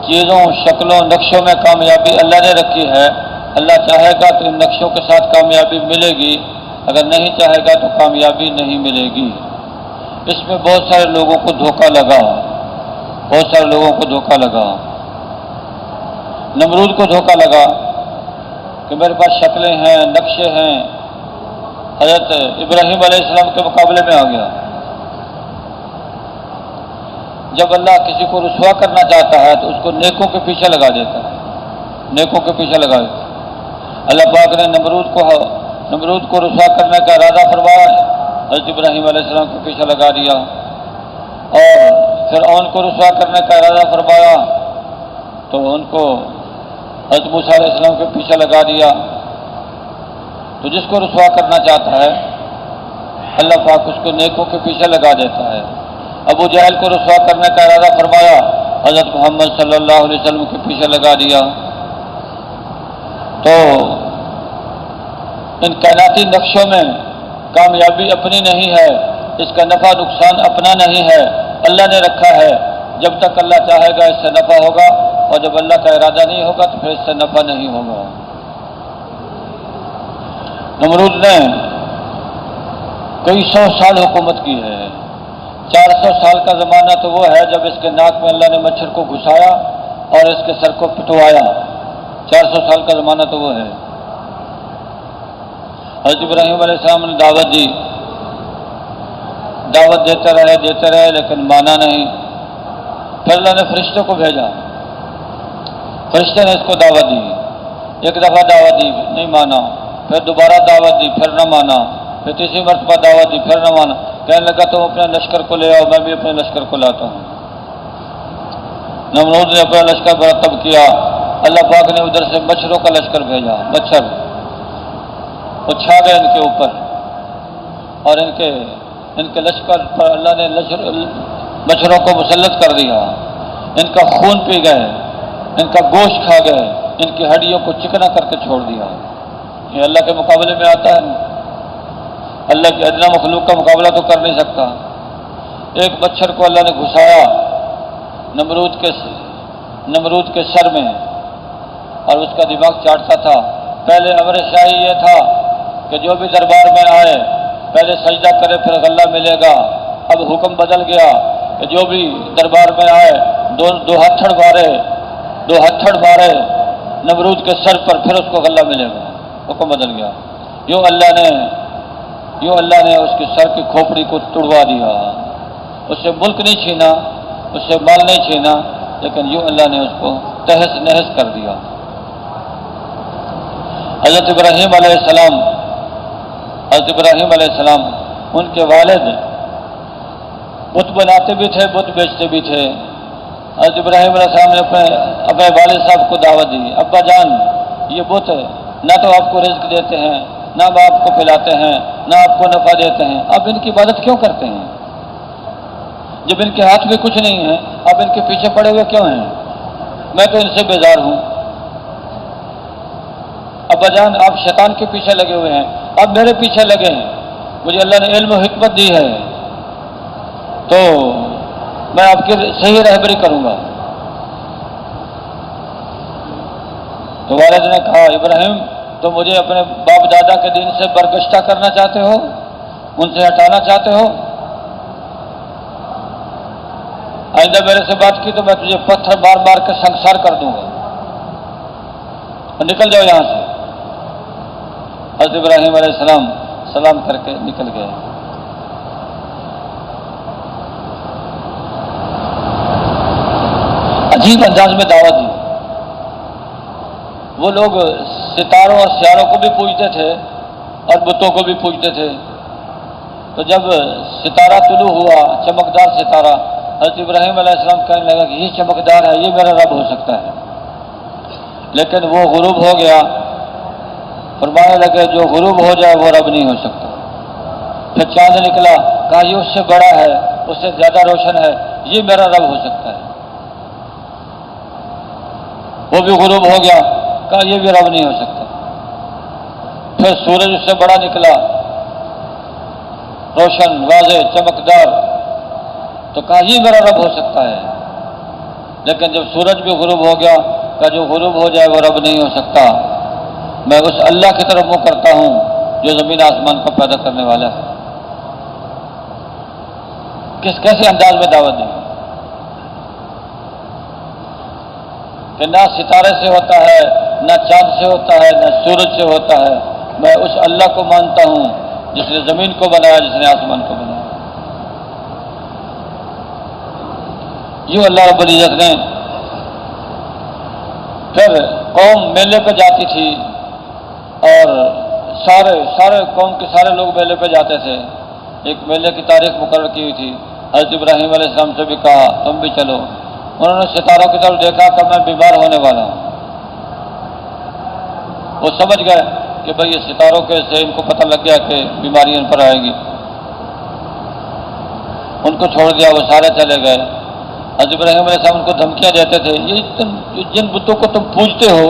چیزوں، شکلوں، نقشوں میں کامیابی اللہ نے رکھی ہے۔ اللہ چاہے گا تو ان نقشوں کے ساتھ کامیابی ملے گی، اگر نہیں چاہے گا تو کامیابی نہیں ملے گی۔ اس میں بہت سارے لوگوں کو دھوکہ لگا، بہت سارے لوگوں کو دھوکہ لگا۔ نمرود کو دھوکہ لگا کہ میرے پاس شکلیں ہیں، نقشے ہیں، حضرت ابراہیم علیہ السلام کے مقابلے میں آ گیا۔ جب اللہ کسی کو رسوا کرنا چاہتا ہے تو اس کو نیکوں کے پیچھے لگا دیتا ہے، نیکوں کے پیچھے لگا دیتا ہے۔ اللہ پاک نے نمرود کو رسوا کرنے کا ارادہ فرمایا، حضرت ابراہیم علیہ السلام کے پیچھے لگا دیا، اور فرعون کو رسوا کرنے کا ارادہ فرمایا تو ان کو حضرت موسیٰ علیہ السلام کے پیچھے لگا دیا۔ تو جس کو رسوا کرنا چاہتا ہے اللہ پاک اس کو نیکوں کے پیچھے لگا دیتا ہے۔ ابو جہل کو رسوا کرنے کا ارادہ فرمایا، حضرت محمد صلی اللہ علیہ وسلم کے پیچھے لگا دیا۔ تو ان کائناتی نقشوں میں کامیابی اپنی نہیں ہے، اس کا نفع نقصان اپنا نہیں ہے، اللہ نے رکھا ہے۔ جب تک اللہ چاہے گا اس سے نفع ہوگا، اور جب اللہ کا ارادہ نہیں ہوگا تو پھر اس سے نفع نہیں ہوگا۔ نمرود نے کئی 100 سال حکومت کی ہے۔ 400 سال کا زمانہ تو وہ ہے جب اس کے ناک میں اللہ نے مچھر کو گھسایا اور اس کے سر کو پٹوایا، 400 سال کا زمانہ تو وہ ہے۔ حضرت ابراہیم علیہ السلام نے دعوت دی، دعوت دیتے رہے لیکن مانا نہیں۔ پھر اللہ نے فرشتے کو بھیجا، فرشتے نے اس کو دعوت دی، ایک دفعہ دعوت دی نہیں مانا، پھر دوبارہ دعوت دی پھر نہ مانا، پھر تیسری مرتبہ دعوت دی پھر نہ مانا۔ کہنے لگا تم اپنے لشکر کو لے آؤ، میں بھی اپنے لشکر کو لاتا ہوں۔ نمرود نے اپنا لشکر مرتب کیا، اللہ پاک نے ادھر سے مچھروں کا لشکر بھیجا، مچھر وہ چھا گئے ان کے اوپر، اور ان کے لشکر پر اللہ نے مچھروں کو مسلط کر دیا، ان کا خون پی گئے، ان کا گوشت کھا گئے، ان کی ہڈیوں کو چکنا کر کے چھوڑ دیا۔ یہ اللہ کے مقابلے میں آتا ہے؟ اللہ کی ادنا مخلوق کا مقابلہ تو کر نہیں سکتا۔ ایک مچھر کو اللہ نے گھسایا نمرود کے سر میں، اور اس کا دماغ چاٹتا تھا۔ پہلے امر شاہی یہ تھا کہ جو بھی دربار میں آئے پہلے سجدہ کرے پھر غلہ ملے گا۔ اب حکم بدل گیا کہ جو بھی دربار میں آئے دو ہتھڑ مارے نمرود کے سر پر، پھر اس کو غلہ ملے گا۔ حکم بدل گیا۔ یوں اللہ نے اس کے سر کی کھوپڑی کو توڑوا دیا۔ اس سے ملک نہیں چھینا، اس سے مال نہیں چھینا، لیکن یوں اللہ نے اس کو تہس نہس کر دیا۔ حضرت ابراہیم علیہ السلام ان کے والد بت بناتے بھی تھے، بت بیچتے بھی تھے۔ حضرت ابراہیم علیہ السلام نے اپنے والد صاحب کو دعوت دی، ابا جان یہ بت نہ تو آپ کو رزق دیتے ہیں، نہ آپ کو پلاتے ہیں، نہ آپ کو نفع دیتے ہیں، آپ ان کی عبادت کیوں کرتے ہیں؟ جب ان کے ہاتھ میں کچھ نہیں ہے آپ ان کے پیچھے پڑے ہوئے کیوں ہیں؟ میں تو ان سے بیزار ہوں۔ ابا جان آپ شیطان کے پیچھے لگے ہوئے ہیں، آپ میرے پیچھے لگے ہیں، مجھے اللہ نے علم و حکمت دی ہے تو میں آپ کی صحیح رہبری کروں گا۔ تو والد نے کہا ابراہیم تو مجھے اپنے باپ دادا کے دین سے برگشتہ کرنا چاہتے ہو، ان سے ہٹانا چاہتے ہو؟ آئندہ میرے سے بات کی تو میں تجھے پتھر مار مار کے سنسار کر دوں گا، اور نکل جاؤ یہاں سے۔ حضرت ابراہیم علیہ السلام سلام کر کے نکل گئے۔ عجیب انداز میں دعوت دی۔ وہ لوگ ستاروں اور سیاروں کو بھی پوجتے تھے اور بتوں کو بھی پوجتے تھے۔ تو جب ستارہ طلوع ہوا، چمکدار ستارہ، حضرت ابراہیم علیہ السلام کہنے لگا کہ یہ چمکدار ہے، یہ میرا رب ہو سکتا ہے، لیکن وہ غروب ہو گیا۔ فرمانے لگے جو غروب ہو جائے وہ رب نہیں ہو سکتا۔ پھر چاند نکلا، کہا یہ اس سے بڑا ہے، اس سے زیادہ روشن ہے، یہ میرا رب ہو سکتا ہے۔ وہ بھی غروب ہو گیا، کہا یہ بھی رب نہیں ہو سکتا۔ پھر سورج اس سے بڑا نکلا، روشن، واضح، چمکدار، تو کہا یہ میرا رب ہو سکتا ہے۔ لیکن جب سورج بھی غروب ہو گیا کہ جو غروب ہو جائے وہ رب نہیں ہو سکتا، میں اس اللہ کی طرف منہ کرتا ہوں جو زمین آسمان کو پیدا کرنے والا ہے۔ کیسے انداز میں دعوت دی کہ نہ ستارے سے ہوتا ہے، نہ چاند سے ہوتا ہے، نہ سورج سے ہوتا ہے، میں اس اللہ کو مانتا ہوں جس نے زمین کو بنایا، جس نے آسمان کو بنایا۔ یوں اللہ رب العزت نے پھر قوم میلے پہ جاتی تھی اور سارے قوم کے سارے لوگ میلے پہ جاتے تھے، ایک میلے کی تاریخ مقرر کی ہوئی تھی۔ حضرت ابراہیم علیہ السلام سے بھی کہا تم بھی چلو، انہوں نے ستاروں کی طرف دیکھا کہ میں بیمار ہونے والا ہوں۔ وہ سمجھ گئے کہ بھئی یہ ستاروں کے سے ان کو پتہ لگ گیا کہ بیماری ان پر آئے گی، ان کو چھوڑ دیا، وہ سارے چلے گئے۔ حضرت ابراہیم علیہ السلام ان کو دھمکیاں دیتے تھے، یہ جن بتوں کو تم پوجتے ہو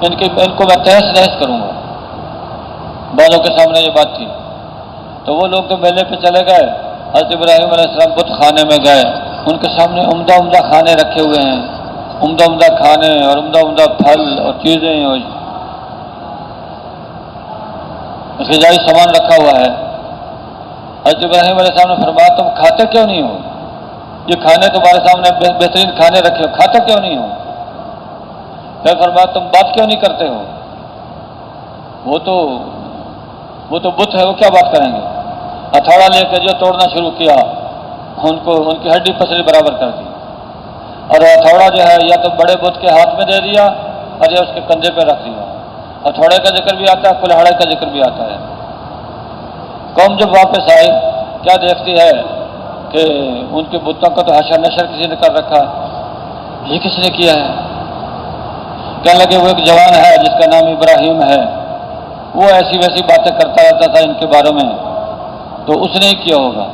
ان کو میں تہس نہس کروں گا، بعضوں کے سامنے یہ بات تھی۔ تو وہ لوگ تو میلے پہ چلے گئے، حضرت ابراہیم علیہ السلام بت خانے میں گئے، ان کے سامنے عمدہ کھانے رکھے ہوئے ہیں، عمدہ کھانے اور عمدہ پھل اور چیزیں اور غذائی سامان رکھا ہوا ہے۔ حضرت ابراہیم علیہ السلام نے فرمایا تم کھاتے کیوں نہیں ہو؟ یہ کھانے تمہارے سامنے بہترین کھانے رکھے ہو، کھاتے کیوں نہیں ہو؟ پھر فرمایا تم بات کیوں نہیں کرتے ہو؟ وہ تو بت ہے، وہ کیا بات کریں گے؟ ہتھوڑا لے کے جو توڑنا شروع کیا، ان کی ہڈی پسلی برابر کر دی، اور ہتھوڑا جو ہے یا تو بڑے بت کے ہاتھ میں دے دیا اور یا اس کے کندھے پہ رکھ دیا۔ ہتھوڑے کا ذکر بھی آتا ہے، کلہاڑے کا ذکر بھی آتا ہے۔ قوم جب واپس آئی کیا دیکھتی ہے کہ ان کے بتوں کا تو حشر نشر کسی نے کر رکھا ہے، یہ کس نے کیا ہے؟ کہنے لگے وہ ایک جوان ہے جس کا نام ابراہیم ہے، وہ ایسی ویسی باتیں کرتا رہتا تھا ان کے بارے میں، تو اس نے ہی کیا ہوگا۔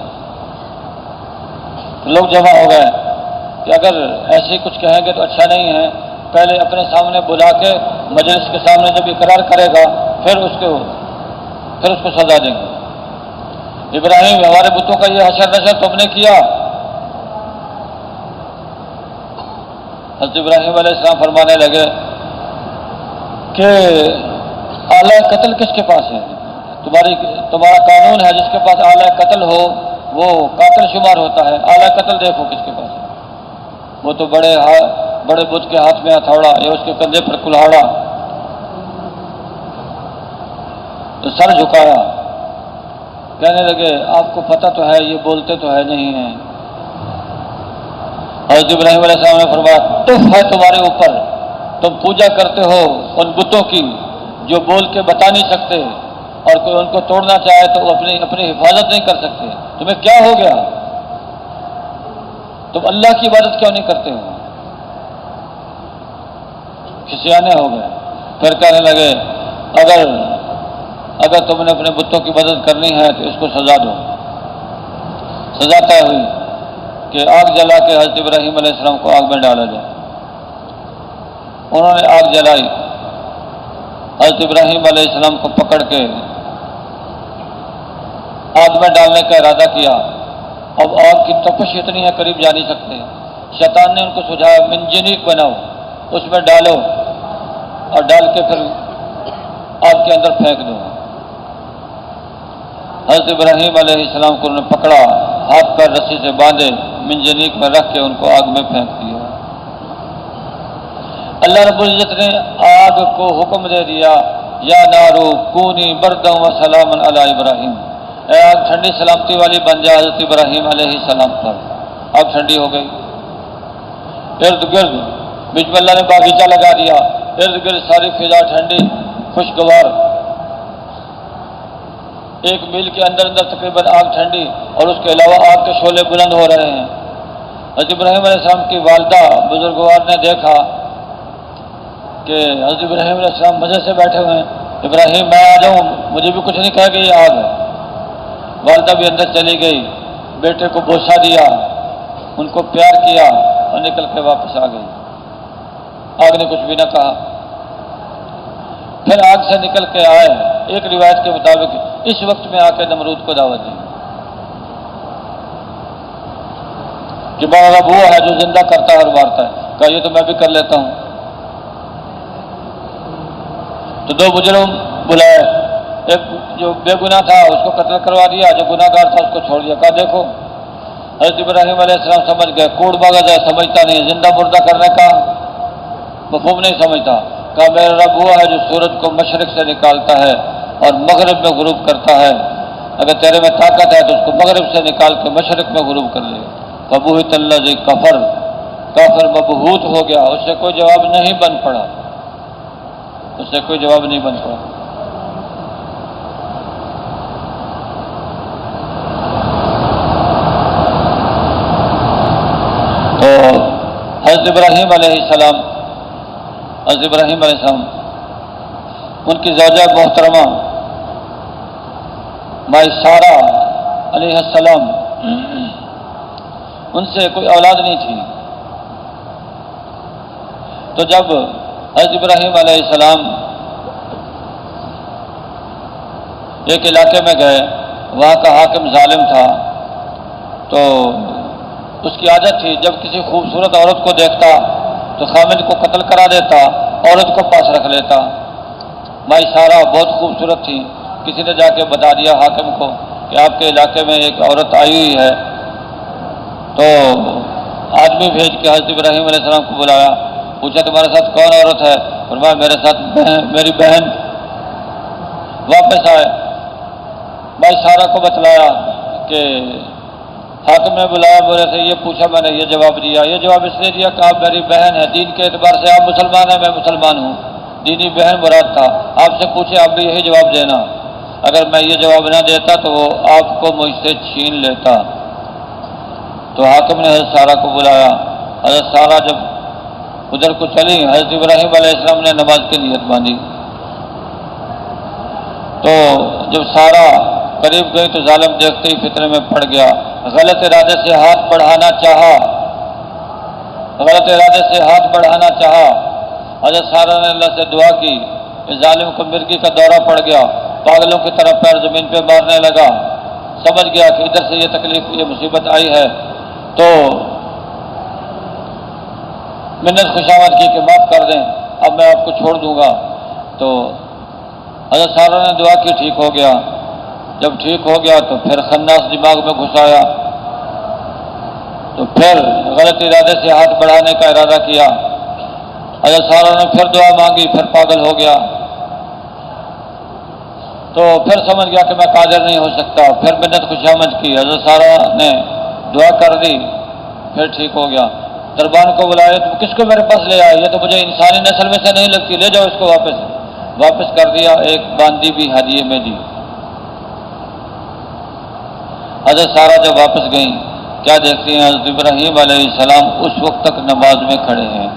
لوگ جمع ہو گئے کہ اگر ایسے کچھ کہیں گے تو اچھا نہیں ہے، پہلے اپنے سامنے بلا کے مجلس کے سامنے جب اقرار کرے گا پھر اس کو سزا دیں گے۔ ابراہیم ہمارے بتوں کا یہ حشر نشر تم نے کیا؟ حضرت ابراہیم علیہ السلام فرمانے لگے کہ آلہ قتل کس کے پاس ہے؟ تمہارا قانون ہے جس کے پاس آلہ قتل ہو وہ قاتل شمار ہوتا ہے، آلہ قتل دیکھو کس کے پاس ہے۔ وہ تو بڑے بت کے ہاتھ میں ہتھوڑا یا اس کے کندھے پر کلہاڑا، تو سر جھکایا، کہنے لگے آپ کو پتہ تو ہے یہ بولتے تو ہے نہیں ہیں۔ حضرت ابراہیم علیہ السلام نے فرمایا تف ہے تمہارے اوپر، تم پوجا کرتے ہو ان بتوں کی جو بول کے بتا نہیں سکتے، اور کوئی ان کو توڑنا چاہے تو وہ اپنی حفاظت نہیں کر سکتے۔ تمہیں کیا ہو گیا؟ تم اللہ کی عبادت کیوں نہیں کرتے ہو؟ کھسیانے ہو گئے۔ پھر کہنے لگے اگر تم نے اپنے بتوں کی مدد کرنی ہے تو اس کو سزا دو۔ سزا طے ہوئی کہ آگ جلا کے حضرت ابراہیم علیہ السلام کو آگ میں ڈالا جائے۔ انہوں نے آگ جلائی، حضرت ابراہیم علیہ السلام کو پکڑ کے آگ میں ڈالنے کا ارادہ کیا۔ اب آگ کی تپش اتنی ہے قریب جا نہیں سکتے۔ شیطان نے ان کو سجھایا منجنیق بناؤ، اس میں ڈالو اور ڈال کے پھر آگ کے اندر پھینک دو۔ حضرت ابراہیم علیہ السلام کو انہوں نے پکڑا، ہاتھ پر رسی سے باندھے منجنیق میں رکھ کے ان کو آگ میں پھینک دیا۔ اللہ رب العزت نے آگ کو حکم دے دیا یا نارو کونی بردم و سلام علی ابراہیم، اے آگ ٹھنڈی سلامتی والی بن جا حضرت ابراہیم علیہ السلام پر۔ آگ ٹھنڈی ہو گئی، ارد گرد بیچ میں اللہ نے باغیچہ لگا دیا، ارد گرد ساری فضا ٹھنڈی خوشگوار، 1 میل کے اندر تقریباً آگ ٹھنڈی، اور اس کے علاوہ آگ کے شعلے بلند ہو رہے ہیں۔ حضرت ابراہیم علیہ السلام کی والدہ بزرگوار نے دیکھا کہ حضرت ابراہیم علیہ السلام مزے سے بیٹھے ہوئے ہیں، ابراہیم میں آ جاؤں، مجھے بھی کچھ نہیں کہے کہ یہ آگ ہے۔ والدہ بھی اندر چلی گئی، بیٹے کو بوسہ دیا، ان کو پیار کیا اور نکل کے واپس آ گئی۔ آگ نے کچھ بھی نہ کہا۔ پھر آگ سے نکل کے آئے، ایک روایت کے مطابق اس وقت میں آ کے نمرود کو دعوت دی کہ میرا رب وہ ہے جو زندہ کرتا ہے اور مارتا ہے. کہا یہ تو میں بھی کر لیتا ہوں. تو 2 مجرم بلائے، ایک جو بے گناہ تھا اس کو قتل کروا دیا، جو گناہ گار تھا اس کو چھوڑ دیا. کہا دیکھو حضرت ابراہیم علیہ السلام سمجھ گئے، کوڑ مغز ہے، سمجھتا نہیں، زندہ مردہ کرنے کا مفہوم نہیں سمجھتا. کہا میرا رب وہ ہے جو سورج کو مشرق سے نکالتا ہے اور مغرب میں غروب کرتا ہے. اگر تیرے میں طاقت ہے تو اس کو مغرب سے نکال کے مشرق میں غروب کر لے. فبہت الذی کفر، کافر مبہوت ہو گیا، اس سے کوئی جواب نہیں بن پڑا، اس سے کوئی جواب نہیں بن پڑا. تو حضرت ابراہیم علیہ السلام، ان کی زوجہ محترمہ مائی سارہ علیہ السلام، ان سے کوئی اولاد نہیں تھی. تو جب حضرت ابراہیم علیہ السلام ایک علاقے میں گئے، وہاں کا حاکم ظالم تھا، تو اس کی عادت تھی جب کسی خوبصورت عورت کو دیکھتا تو خامد کو قتل کرا دیتا، عورت کو پاس رکھ لیتا. مائی سارہ بہت خوبصورت تھی. کسی نے جا کے بتا دیا حاکم کو کہ آپ کے علاقے میں ایک عورت آئی ہوئی ہے. تو آدمی بھیج کے حضرت ابراہیم علیہ السلام کو بلایا، پوچھا تمہارے ساتھ کون عورت ہے؟ فرمایا میرے ساتھ میری بہن. واپس آئے، مائی سارہ کو بتلایا کہ حاکم نے بلایا، میرے سے یہ پوچھا، میں نے یہ جواب دیا. یہ جواب اس لیے دیا کہ آپ میری بہن ہے، دین کے اعتبار سے آپ مسلمان ہیں، میں مسلمان ہوں، دینی بہن مراد تھا. آپ سے پوچھے آپ بھی یہی جواب دینا. اگر میں یہ جواب نہ دیتا تو وہ آپ کو مجھ سے چھین لیتا. تو حاکم نے حضرت سارہ کو بلایا. حضرت سارہ جب ادھر کو چلی، حضرت ابراہیم علیہ السلام نے نماز کی نیت باندھی. تو جب سارہ قریب گئی تو ظالم دیکھتے ہی فتنے میں پڑ گیا. غلط ارادے سے ہاتھ بڑھانا چاہا، حضرت سارہ نے اللہ سے دعا کی کہ ظالم کو مرگی کا دورہ پڑ گیا، پاگلوں کی طرح پیر زمین پہ مارنے لگا. سمجھ گیا کہ ادھر سے یہ تکلیف، یہ مصیبت آئی ہے. تو منت خوشامد کی کہ معاف کر دیں، اب میں آپ کو چھوڑ دوں گا. تو حضرت سارہ نے دعا کی، ٹھیک ہو گیا. جب ٹھیک ہو گیا تو پھر خناس دماغ میں گھسایا، تو پھر غلط ارادے سے ہاتھ بڑھانے کا ارادہ کیا. حضرت سارہ نے پھر دعا مانگی، پھر پاگل ہو گیا. تو پھر سمجھ گیا کہ میں قادر نہیں ہو سکتا، پھر منت خوشامد کی. حضرت سارہ نے دعا کر دی، پھر ٹھیک ہو گیا. دربان کو بلایا، تم کس کو میرے پاس لے آئے؟ یہ تو مجھے انسانی نسل میں سے نہیں لگتی، لے جاؤ اس کو واپس کر دیا. ایک باندی بھی ہدیے میں دی. حضرت سارہ جب واپس گئیں، کیا دیکھتی ہیں؟ حضرت ابراہیم علیہ السلام اس وقت تک نماز میں کھڑے ہیں.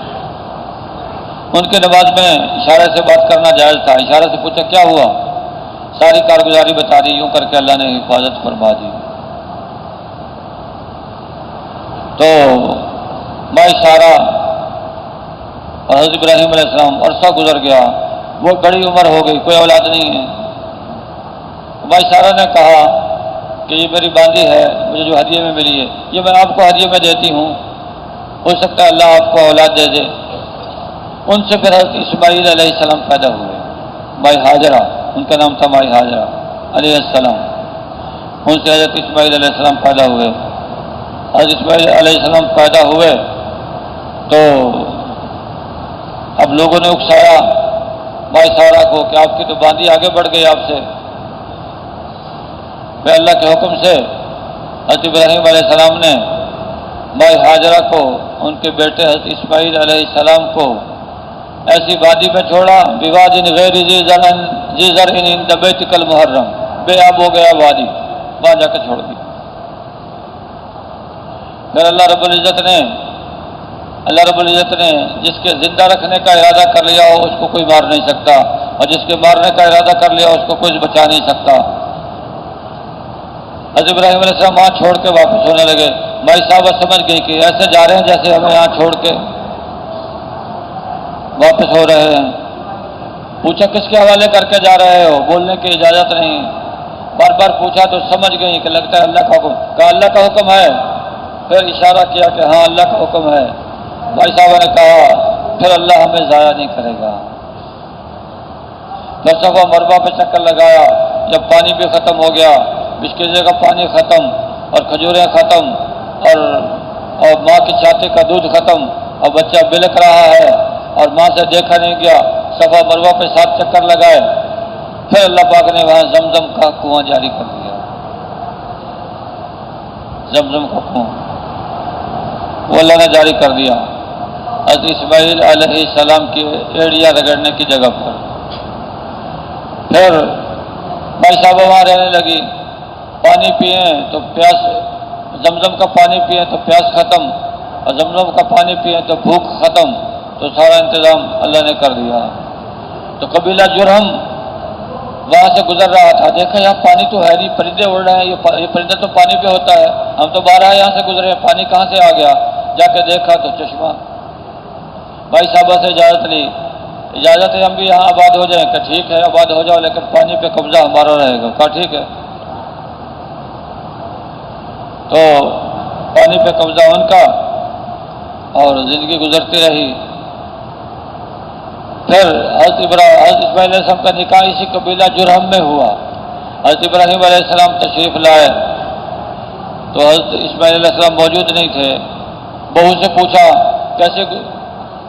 ان کے نماز میں اشارے سے بات کرنا جائز تھا. اشارے سے پوچھا کیا ہوا؟ ساری کارگزاری بتا دی. یوں کر کے اللہ نے حفاظت فرما دی. تو مائی سارہ اور حضرت ابراہیم علیہ السلام، عرصہ گزر گیا، وہ بڑی عمر ہو گئی، کوئی اولاد نہیں ہے. مائی سارہ نے کہا کہ یہ میری باندی ہے، مجھے جو ہدیے میں ملی ہے، یہ میں آپ کو ہدیے میں دیتی ہوں، ہو سکتا ہے اللہ آپ کو اولاد دے دے. ان سے پھر حضرت اسماعیل علیہ السلام پیدا ہوئے. مائی ہاجرہ، ان کا نام تھا مائی ہاجرہ علیہ السلام. ان سے حضرت اسماعیل علیہ السلام پیدا ہوئے. حضرت اسماعیل علیہ السلام پیدا ہوئے تو اب لوگوں نے اکسایا مائی سارہ کو کہ آپ کی تو باندی آگے بڑھ گئی آپ سے. پھر اللہ کے حکم سے حضرت ابراہیم علیہ السلام نے مائی ہاجرہ کو، ان کے بیٹے حضرت اسماعیل علیہ السلام کو ایسی وادی میں چھوڑا، بواد غیر ذی زرع عند بیتک المحرم، بے آب ہو گیا وادی، وہاں جا کے چھوڑ دی. پھر اللہ رب العزت نے جس کے زندہ رکھنے کا ارادہ کر لیا ہو اس کو کوئی مار نہیں سکتا، اور جس کے مارنے کا ارادہ کر لیا اس کو کوئی بچا نہیں سکتا. حضرت ابراہیم علیہ السلام وہاں چھوڑ کے واپس ہونے لگے. مائی صاحبہ سمجھ گئی کہ ایسے جا رہے ہیں جیسے ہمیں یہاں چھوڑ کے واپس ہو رہے ہیں. پوچھا کس کے حوالے کر کے جا رہے ہو؟ بولنے کی اجازت نہیں. بار بار پوچھا تو سمجھ گئی کہ لگتا ہے اللہ کا حکم. کہا اللہ کا حکم ہے. پھر اشارہ کیا کہ ہاں اللہ کا حکم ہے. بھائی صاحب نے کہا پھر اللہ ہمیں ضائع نہیں کرے گا. پھر صفا مروا پہ چکر لگایا. جب پانی بھی ختم ہو گیا، بشکیزے کا پانی ختم اور کھجوریں ختم اور ماں کی چھاتی کا دودھ ختم اور بچہ بلک رہا ہے اور ماں سے دیکھا نہیں گیا، صفا مروا پہ 7 چکر لگائے. پھر اللہ پاک نے وہاں زمزم کا کنواں جاری کر دیا. زمزم کا کنواں وہ اللہ نے جاری کر دیا حضرت اسماعیل علیہ السلام کی ایڑیاں رگڑنے کی جگہ پر. پھر بھائی صاحب وہاں رہنے لگی. پانی پئیں تو پیاس، زمزم کا پانی پئیں تو پیاس ختم اور زمزم کا پانی پئیں تو بھوک ختم. تو سارا انتظام اللہ نے کر دیا. تو قبیلہ جرہم وہاں سے گزر رہا تھا. دیکھا یہاں پانی تو ہے نہیں، پرندے اڑ رہے ہیں، یہ پرندہ تو پانی پہ ہوتا ہے، ہم تو 12 یہاں سے گزرے ہیں، پانی کہاں سے آ گیا؟ جا کے دیکھا تو چشمہ. بھائی صاحبہ سے اجازت لی، اجازت ہے ہم بھی یہاں آباد ہو جائیں. کہ ٹھیک ہے آباد ہو جاؤ لیکن پانی پہ قبضہ ہمارا رہے گا. کہا ٹھیک ہے. تو پانی پہ قبضہ ان کا اور زندگی گزرتی رہی. پھر حضرت اسماعیل علیہ السلام کا نکاح اسی قبیلہ جرہم میں ہوا. حضرت ابراہیم علیہ السلام تشریف لائے تو حضرت اسماعیل علیہ السلام موجود نہیں تھے. بہو سے پوچھا کیسے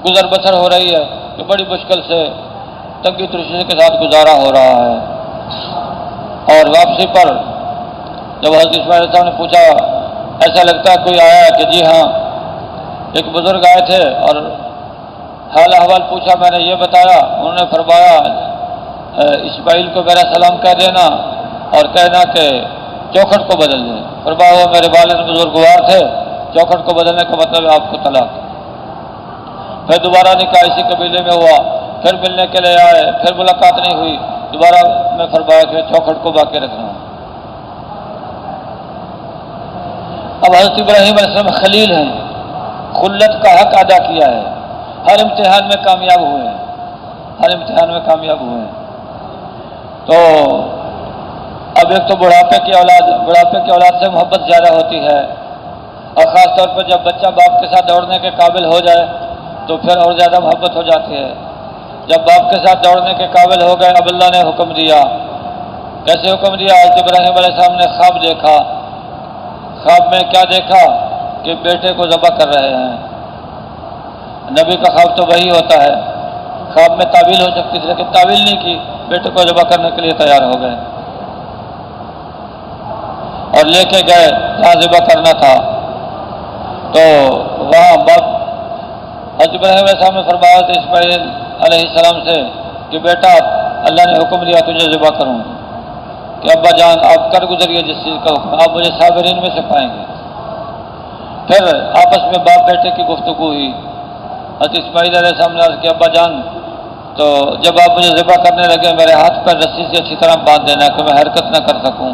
گزر بسر ہو رہی ہے؟ کہ بڑی مشکل سے تنگی ترشی کے ساتھ گزارا ہو رہا ہے. اور واپسی پر جب حضرت اسماعیل علیہ السلام نے پوچھا ایسا لگتا ہے کوئی آیا ہے؟ کہ جی ہاں ایک بزرگ آئے تھے اور حال احوال پوچھا. میں نے یہ بتایا، انہوں نے فرمایا اسماعیل کو میرا سلام کہہ دینا اور کہنا کہ چوکھٹ کو بدل دیں. فرمایا وہ میرے والد بزرگوار تھے، چوکھٹ کو بدلنے کا مطلب ہے آپ کو طلاق. پھر دوبارہ نکاح اسی قبیلے میں ہوا. پھر ملنے کے لیے آئے، پھر ملاقات نہیں ہوئی. دوبارہ میں فرمایا کہ چوکھٹ کو باقی رکھنا. اب حضرت ابراہیم علیہ السلام خلیل ہیں، خلت کا حق ادا کیا ہے، ہر امتحان میں کامیاب ہوئے ہیں، ہر امتحان میں کامیاب ہوئے ہیں. تو اب ایک تو بڑھاپے کی اولاد سے محبت زیادہ ہوتی ہے اور خاص طور پر جب بچہ باپ کے ساتھ دوڑنے کے قابل ہو جائے تو پھر اور زیادہ محبت ہو جاتی ہے. جب باپ کے ساتھ دوڑنے کے قابل ہو گئے اب اللہ نے حکم دیا. کیسے حکم دیا؟ حضرت ابراہیم علیہ السلام نے خواب دیکھا. خواب میں کیا دیکھا؟ کہ بیٹے کو ذبح کر رہے ہیں. نبی کا خواب تو وہی ہوتا ہے، خواب میں تعویل ہو سکتی تھی لیکن تعویل نہیں کی، بیٹے کو ذبح کرنے کے لیے تیار ہو گئے اور لے کے گئے جہاں ذبح کرنا تھا. تو وہاں حضرت ابراہیم علیہ السلام نے فرمایا تھا اسماعیل علیہ السلام سے کہ بیٹا اللہ نے حکم دیا تجھے ذبح کروں. کہ ابا جان آپ کر گزریے جس چیز کا حکم، آپ مجھے صابرین میں سے پائیں گے. پھر آپس میں باپ بیٹے کی گفتگو ہوئی. حضرت اسماعیل علیہ السلام نے عرض کیا ابا جان تو جب آپ مجھے ذبح کرنے لگے میرے ہاتھ پر رسی سے اچھی طرح باندھ دینا کہ میں حرکت نہ کر سکوں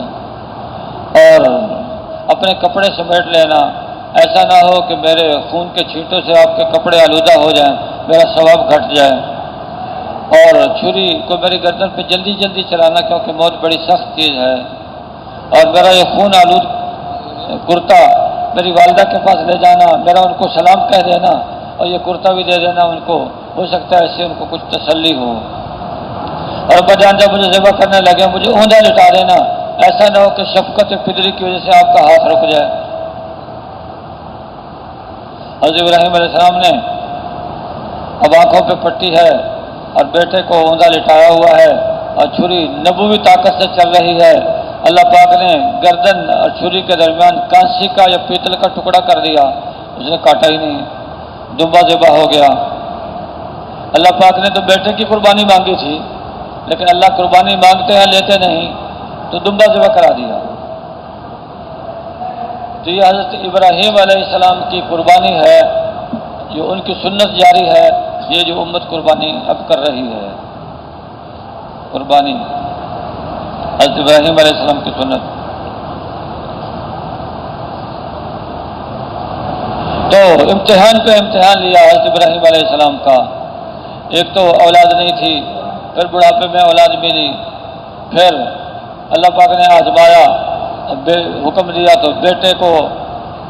اور اپنے کپڑے سمیٹ لینا، ایسا نہ ہو کہ میرے خون کے چھینٹوں سے آپ کے کپڑے آلودہ ہو جائیں، میرا ثواب گھٹ جائے. اور چھری کو میری گردن پہ جلدی جلدی چلانا کیونکہ موت بڑی سخت چیز ہے. اور میرا یہ خون آلود کرتا میری والدہ کے پاس لے جانا، میرا ان کو سلام کہہ دینا اور یہ کرتا بھی دے دینا ان کو، ہو سکتا ہے اس سے ان کو کچھ تسلی ہو. اور ابا جان جب مجھے ذبح کرنے لگے مجھے اوندا لٹا دینا، ایسا نہ ہو کہ شفقت فطری کی وجہ سے آپ کا ہاتھ رک جائے. حضرت ابراہیم علیہ السلام نے اب آنکھوں پہ پٹی ہے اور بیٹے کو اوندا لٹایا ہوا ہے اور چھری نبوی طاقت سے چل رہی ہے. اللہ پاک نے گردن اور چھری کے درمیان کانسی کا یا پیتل کا ٹکڑا کر دیا، اس نے کاٹا ہی نہیں، دمبا ذبح ہو گیا. اللہ پاک نے تو بیٹے کی قربانی مانگی تھی لیکن اللہ قربانی مانگتے ہیں لیتے نہیں، تو دمبا ذبح کرا دیا. تو یہ حضرت ابراہیم علیہ السلام کی قربانی ہے، جو ان کی سنت جاری ہے، یہ جو امت قربانی اب کر رہی ہے. قربانی حضرت ابراہیم علیہ السلام کی سنت. تو امتحان پہ امتحان لیا حضرت ابراہیم علیہ السلام کا. ایک تو اولاد نہیں تھی، پھر بڑھاپے میں اولاد ملی، پھر اللہ پاک نے آزمایا، حکم دیا تو بیٹے کو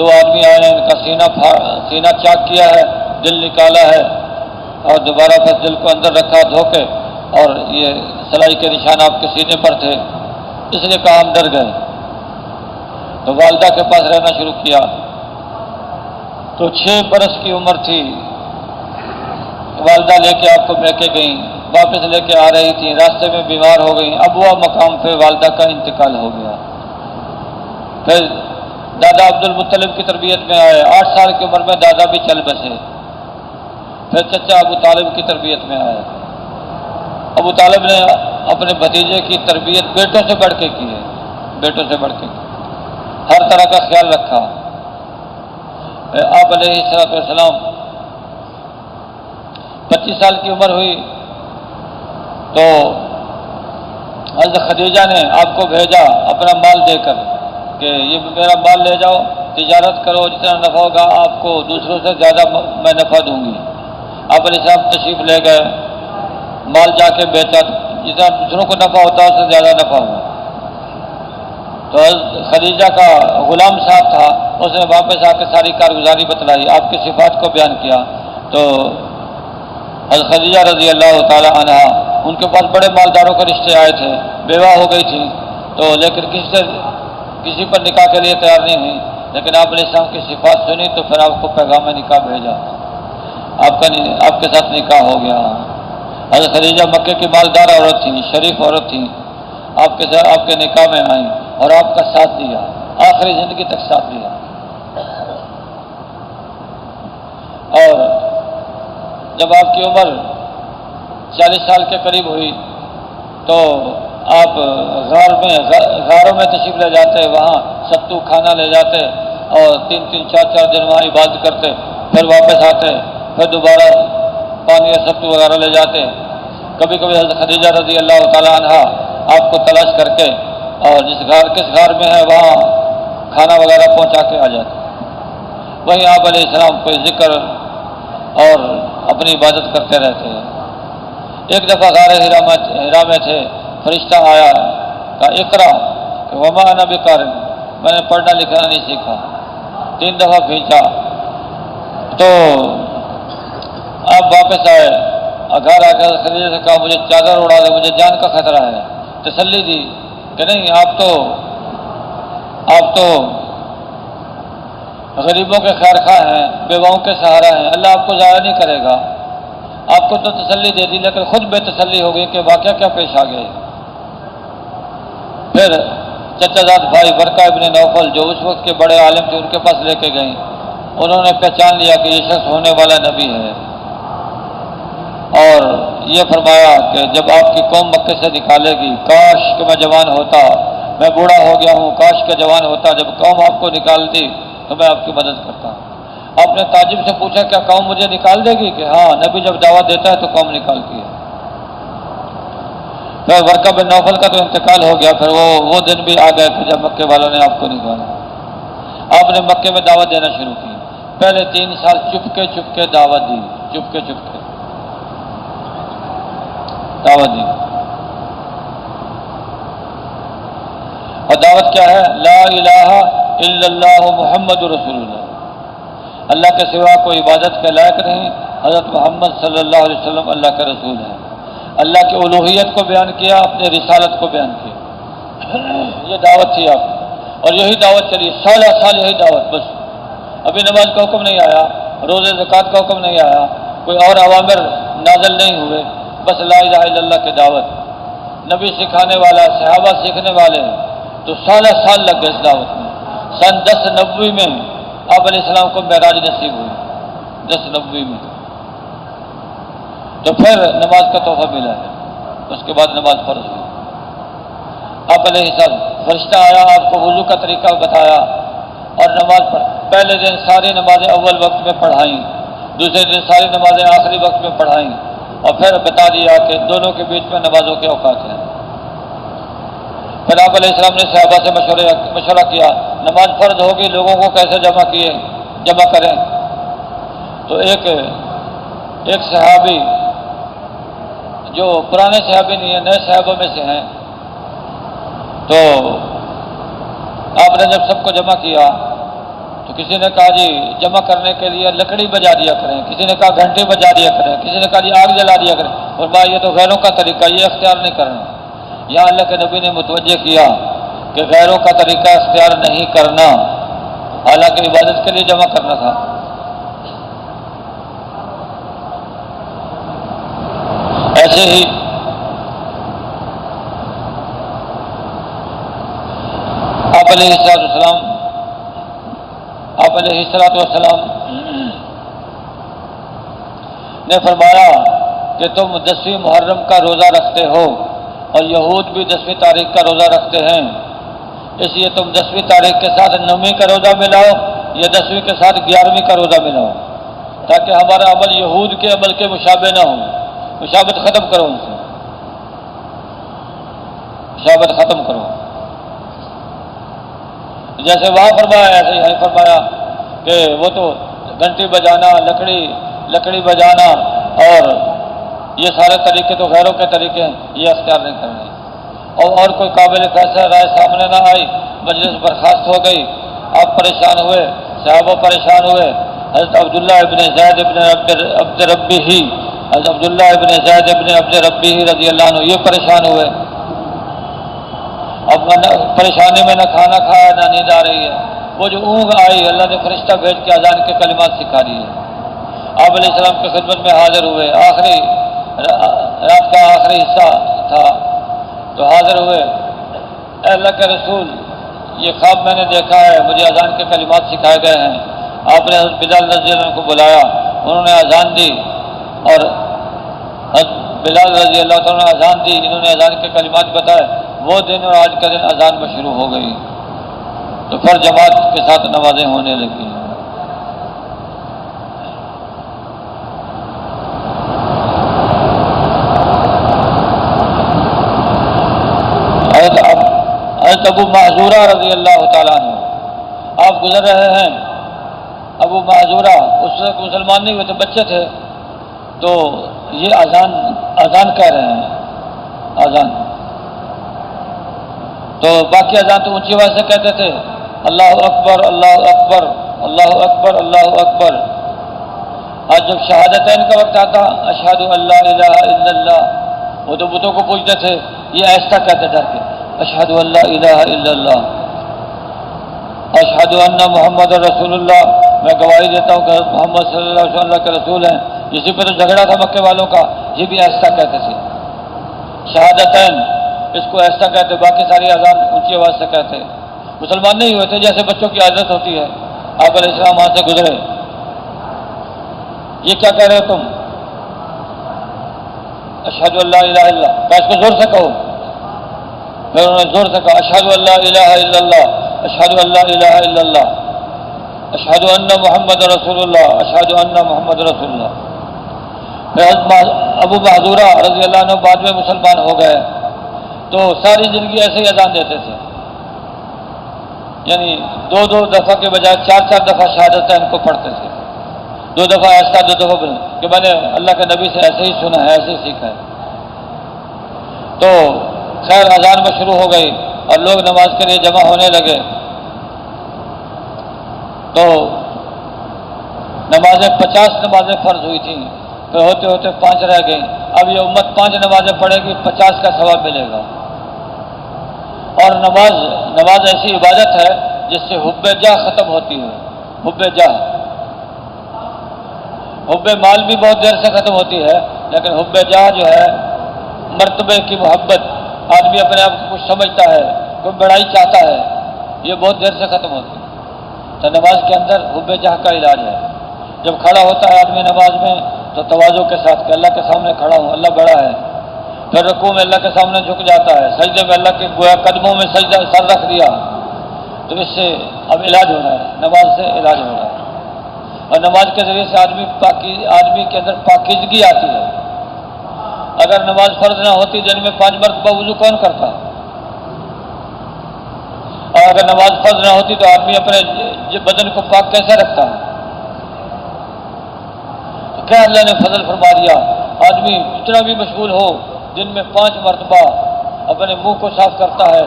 دو آدمی آئے ہیں، ان کا سینہ چاک کیا ہے، دل نکالا ہے اور دوبارہ پھر دل کو اندر رکھا دھو کے، اور یہ سلائی کے نشان آپ کے سینے پر تھے، اس لیے کہا ہم ڈر گئے۔ تو والدہ کے پاس رہنا شروع کیا۔ تو 6 برس کی عمر تھی، والدہ لے کے آپ کو میکے گئیں، واپس لے کے آ رہی تھیں، راستے میں بیمار ہو گئیں، ابوا مقام پہ والدہ کا انتقال ہو گیا۔ پھر دادا عبد المطلب کی تربیت میں آئے، 8 سال کی عمر میں دادا بھی چل بسے۔ پھر چچا ابو طالب کی تربیت میں آئے۔ ابو طالب نے اپنے بھتیجے کی تربیت بیٹوں سے بڑھ کے کی ہے، بیٹوں سے بڑھ کے کی، ہر طرح کا خیال رکھا۔ آپ علیہ السلام 25 سال کی عمر ہوئی تو حضرت خدیجہ نے آپ کو بھیجا اپنا مال دے کر کہ یہ میرا مال لے جاؤ، تجارت کرو، جتنا نفع ہوگا آپ کو دوسروں سے زیادہ میں نفع دوں گی۔ آپ علیہ السلام تشریف لے گئے، مال جا کے بیچا، جتنا دوسروں کو نفع ہوتا ہے اس سے زیادہ نفع ہوا۔ تو خدیجہ کا غلام صاحب تھا، اس نے واپس آ کے ساری کارگزاری بتلائی، آپ کی صفات کو بیان کیا۔ تو حضرت خدیجہ رضی اللہ تعالی عنہ، ان کے پاس بڑے مالداروں کے رشتے آئے تھے، بیوہ ہو گئی تھی، تو لیکن کسی پر نکاح کے لیے تیار نہیں ہوئی، لیکن آپ علیہ السلام کی صفات سنی تو پھر آپ کو پیغام نکاح بھیجا، آپ کے ساتھ نکاح ہو گیا۔ حضرت خدیجہ مکے کی مالدار عورت تھی، شریف عورت تھی، آپ کے نکاح میں آئیں اور آپ کا ساتھ دیا، آخری زندگی تک ساتھ دیا۔ اور جب آپ کی عمر 40 سال کے قریب ہوئی تو آپ غاروں میں تشریف لے جاتے، وہاں ستو کھانا لے جاتے اور 3-3 4-4 دن وہاں عبادت کرتے، پھر واپس آتے، پھر دوبارہ پانی اور ستو وغیرہ لے جاتے۔ کبھی کبھی حضرت خدیجہ رضی اللہ تعالی عنہ آپ کو تلاش کر کے اور کس گھر میں ہے وہاں کھانا وغیرہ پہنچا کے آ جاتے۔ وہیں آپ علیہ السلام کوئی ذکر اور اپنی عبادت کرتے رہتے ہیں۔ ایک دفعہ غار ہرا میں تھے، فرشتہ آیا، کہا اقرا، کہ وما انا بقارئ، میں نے پڑھنا لکھنا نہیں سیکھا۔ 3 دفعہ بھیجا تو آپ واپس آئے، گھر آ کر خدیجہ سے کہا مجھے چادر اڑا دے، مجھے جان کا خطرہ ہے۔ تسلی دی کہ نہیں، آپ تو غریبوں کے خیر خواہ ہیں، بیواؤں کے سہارا ہیں، اللہ آپ کو ضائع نہیں کرے گا۔ آپ کو تو تسلی دے دی لیکن خود بے تسلی ہو گئی کہ واقعہ کیا پیش آ گئے۔ پھر چچا زاد بھائی ورقہ ابن نوفل جو اس وقت کے بڑے عالم تھے، ان کے پاس لے کے گئیں، انہوں نے پہچان لیا کہ یہ شخص ہونے والا نبی ہے، اور یہ فرمایا کہ جب آپ کی قوم مکے سے نکالے گی، کاش کہ میں جوان ہوتا، میں بوڑھا ہو گیا ہوں، کاش کہ جوان ہوتا، جب قوم آپ کو نکالتی تو میں آپ کی مدد کرتا۔ آپ نے تاجب سے پوچھا کیا قوم مجھے نکال دے گی؟ کہ ہاں، نبی جب دعوت دیتا ہے تو قوم نکالتی ہے۔ پھر ورقہ بن نوفل کا تو انتقال ہو گیا، پھر وہ دن بھی آ گئے کہ جب مکے والوں نے آپ کو نکالا۔ آپ نے مکے میں دعوت دینا شروع کی، پہلے 3 سال چپکے دعوت دی، چپکے دعوت دی۔ اور دعوت کیا ہے؟ لا الہ الا اللہ محمد رسول اللہ، اللہ کے سوا کوئی عبادت کے لائق نہیں، حضرت محمد صلی اللہ علیہ وسلم اللہ کے رسول ہیں۔ اللہ کی الوہیت کو بیان کیا، اپنے رسالت کو بیان کیا، یہ دعوت تھی آپ، اور یہی دعوت چلی سال یہی دعوت، بس ابھی نماز کا حکم نہیں آیا، روزے زکوٰۃ کا حکم نہیں آیا، کوئی اور اوامر نازل نہیں ہوئے، بس لا الہ الا اللہ کی دعوت، نبی سکھانے والا، صحابہ سیکھنے والے، تو سال لگ گئے اس دعوت میں۔ سن 1090 میں آپ علیہ السلام کو معراج نصیب ہوئی، 1090 میں، تو پھر نماز کا تحفہ ملا ہے، اس کے بعد نماز فرض ہوئی۔ آپ علیہ السلام فرشتہ آیا، آپ کو وضو کا طریقہ بتایا اور نماز پڑھ، پہلے دن ساری نمازیں اول وقت میں پڑھائیں، دوسرے دن ساری نمازیں آخری وقت میں پڑھائیں، اور پھر بتا دیا کہ دونوں کے بیچ میں نمازوں کے اوقات ہیں۔ پھر آپ علیہ السلام نے صحابہ سے مشورہ کیا، نماز فرض ہوگی، لوگوں کو کیسے جمع کریں؟ تو ایک صحابی جو پرانے صحابی نہیں ہیں، نئے صحابہ میں سے ہیں، تو آپ نے جب سب کو جمع کیا تو تو کسی نے کہا جی جمع کرنے کے لیے لکڑی بجا دیا کریں، کسی نے کہا گھنٹی بجا دیا کریں، کسی نے کہا جی آگ جلا دیا کریں، اور بھائی یہ تو غیروں کا طریقہ، یہ اختیار نہیں کرنا۔ یہاں اللہ کے نبی نے متوجہ کیا کہ غیروں کا طریقہ اختیار نہیں کرنا، حالانکہ عبادت کے لیے جمع کرنا تھا۔ ایسے ہی آپ علیہ السلام نے فرمایا کہ تم 10ویں محرم کا روزہ رکھتے ہو اور یہود بھی 10ویں تاریخ کا روزہ رکھتے ہیں، اس لیے تم 10ویں تاریخ کے ساتھ 9ویں کا روزہ ملاؤ یا 10ویں کے ساتھ 11ویں کا روزہ ملاؤ، تاکہ ہمارا عمل یہود کے عمل کے مشابہ نہ ہو۔ مشابہت ختم کرو، ان سے مشابہت ختم کرو۔ جیسے وہاں فرمایا ایسے یہاں فرمایا کہ وہ تو گھنٹی بجانا، لکڑی بجانا اور یہ سارے طریقے تو غیروں کے طریقے ہیں، یہ اختیار نہیں کرنے۔ اور کوئی قابل فیصلہ رائے سامنے نہ آئی، مجلس برخاست ہو گئی، آپ پریشان ہوئے، صحابہ پریشان ہوئے۔ حضرت عبداللہ ابن زید ابن عبد ربی، حضرت عبداللہ ابن زید ابن عبد ربی رضی اللہ عنہ یہ پریشان ہوئے۔ اب پریشانی میں نہ کھانا کھایا نہ نیند آ رہی ہے، وہ جو اونگ آئی اللہ نے فرشتہ بھیج کے اذان کے کلمات سکھا دیے۔ آپ علیہ السلام کی خدمت میں حاضر ہوئے، آخری رات کا آخری حصہ تھا تو حاضر ہوئے۔ اے اللہ کے رسول، یہ خواب میں نے دیکھا ہے، مجھے اذان کے کلمات سکھائے گئے ہیں۔ آپ نے حضرت بلال رضی اللہ عنہ کو بلایا، انہوں نے اذان دی، اور حضرت بلال رضی اللہ عنہ نے اذان دی، انہوں نے اذان کے کلمات بتائے۔ وہ دن اور آج کا دن اذان میں شروع ہو گئی، تو پھر جماعت کے ساتھ نمازیں ہونے لگی۔ حضرت ابو معذورہ رضی اللہ تعالیٰ عنہ، آپ گزر رہے ہیں، ابو معذورہ اس وقت مسلمان نہیں ہوئے تھے، بچے تھے، تو یہ اذان کہہ رہے ہیں، اذان تو باقی اذان تو اونچی آواز سے کہتے تھے، اللہ اکبر اللہ اکبر اللہ اکبر اللہ اکبر۔ آج جب شہادتین کا وقت آتا، اشہد ان لا الہ الا اللہ، وہ تو بتوں کو پوچھتے تھے، یہ ایسا کہتے ڈر کے، اشہد ان لا الہ الا اللہ، اشہد ان محمد رسول اللہ، میں گواہی دیتا ہوں کہ محمد صلی اللہ علیہ وسلم کے رسول ہیں۔ اسی پہ تو جھگڑا تھا مکے والوں کا، یہ بھی ایسا کہتے تھے، شہادتین اس کو ایسا کہتے، باقی ساری اذان اونچی آواز سے کہتے۔ مسلمان نہیں ہوئے تھے، جیسے بچوں کی عادت ہوتی ہے۔ آپ علیہ السلام وہاں سے گزرے، یہ کیا کہہ رہے ہو تم؟ اشہد ان لا الہ الا اللہ، کہا اس کو زور سے کہو۔ پھر انہوں نے زور سے کہا، اشہد ان لا الہ الا اللہ، اشہد ان لا الہ الا اللہ، اشہد ان محمد رسول اللہ، اشہد ان محمد رسول اللہ۔ پھر حضرت ابو معذورہ رضی اللہ عنہ بعد میں مسلمان ہو گئے، تو ساری زندگی ایسے ہی اذان دیتے تھے، یعنی 2 دفعہ کے بجائے 4 دفعہ شہادت ان کو پڑھتے تھے، 2 دفعہ ایسا 2 دفعہ کہ میں نے اللہ کے نبی سے ایسے ہی سنا ہے، ایسے ہی سیکھا ہے۔ تو خیر اذان میں شروع ہو گئی اور لوگ نماز کے لیے جمع ہونے لگے، تو نمازیں 50 نمازیں فرض ہوئی تھیں، پھر ہوتے ہوتے 5 رہ گئیں۔ اب یہ امت 5 نمازیں پڑھے گی، 50 کا ثواب ملے گا۔ اور نماز ایسی عبادت ہے جس سے حب جاہ ختم ہوتی ہے، حب جاہ، حب مال بھی بہت دیر سے ختم ہوتی ہے، لیکن حب جاہ جو ہے مرتبے کی محبت، آدمی اپنے آپ کو کچھ سمجھتا ہے، کوئی بڑائی چاہتا ہے، یہ بہت دیر سے ختم ہوتی ہے۔ تو نماز کے اندر حب جاہ کا علاج ہے۔ جب کھڑا ہوتا ہے آدمی نماز میں تو تواضع کے ساتھ کہ اللہ کے سامنے کھڑا ہوں، اللہ بڑا ہے۔ پھر رکوع میں اللہ کے سامنے جھک جاتا ہے، سجدے میں اللہ کے گویا قدموں میں سجدہ سر رکھ دیا، تو اس سے اب علاج ہو رہا ہے، نماز سے علاج ہو رہا ہے۔ اور نماز کے ذریعے سے آدمی کے اندر پاکیزگی آتی ہے۔ اگر نماز فرض نہ ہوتی، دن میں 5 مرتبہ وضو کون کرتا؟ اور اگر نماز فرض نہ ہوتی تو آدمی اپنے بدن کو پاک کیسے رکھتا ہے؟ تو کیا اللہ نے فضل فرما دیا، آدمی جتنا بھی مشغول ہو، دن میں 5 مرتبہ اپنے منہ کو صاف کرتا ہے،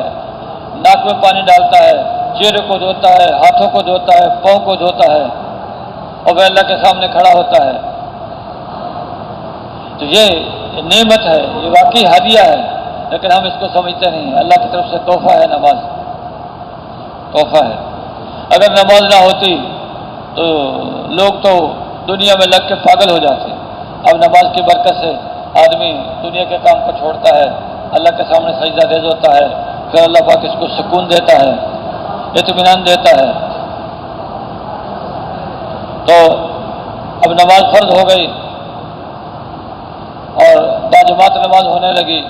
ناک میں پانی ڈالتا ہے، چہرے کو دھوتا ہے، ہاتھوں کو دھوتا ہے، پاؤں کو دھوتا ہے اور وہ اللہ کے سامنے کھڑا ہوتا ہے۔ تو یہ نعمت ہے، یہ واقعی ہدیہ ہے، لیکن ہم اس کو سمجھتے نہیں ہیں۔ اللہ کی طرف سے تحفہ ہے نماز، تحفہ ہے۔ اگر نماز نہ ہوتی تو لوگ تو دنیا میں لگ کے پاگل ہو جاتے۔ اب نماز کی برکت سے آدمی دنیا کے کام کو چھوڑتا ہے، اللہ کے سامنے سجدہ ریز ہوتا ہے، پھر اللہ پاک اس کو سکون دیتا ہے، اطمینان دیتا ہے۔ تو اب نماز فرض ہو گئی اور باجماعت نماز ہونے لگی،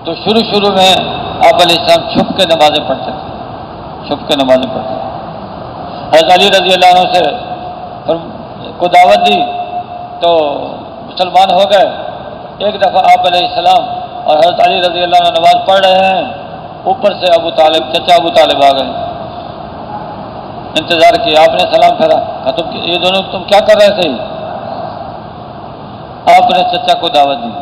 تو شروع میں آپ علیہ السلام چھپ کے نمازیں پڑھتے تھے، چھپ کے نمازیں پڑھتے تھے۔ حضرت علی رضی اللہ عنہ سے کو دعوت دی تو مسلمان ہو گئے۔ ایک دفعہ آپ علیہ السلام اور حضرت علی رضی اللہ عنہ نماز پڑھ رہے ہیں، اوپر سے ابو طالب، چچا ابو طالب آ گئے، انتظار کیا، آپ نے سلام پھیرا، کہا تم یہ دونوں تم کیا کر رہے تھے؟ آپ نے چچا کو دعوت دی۔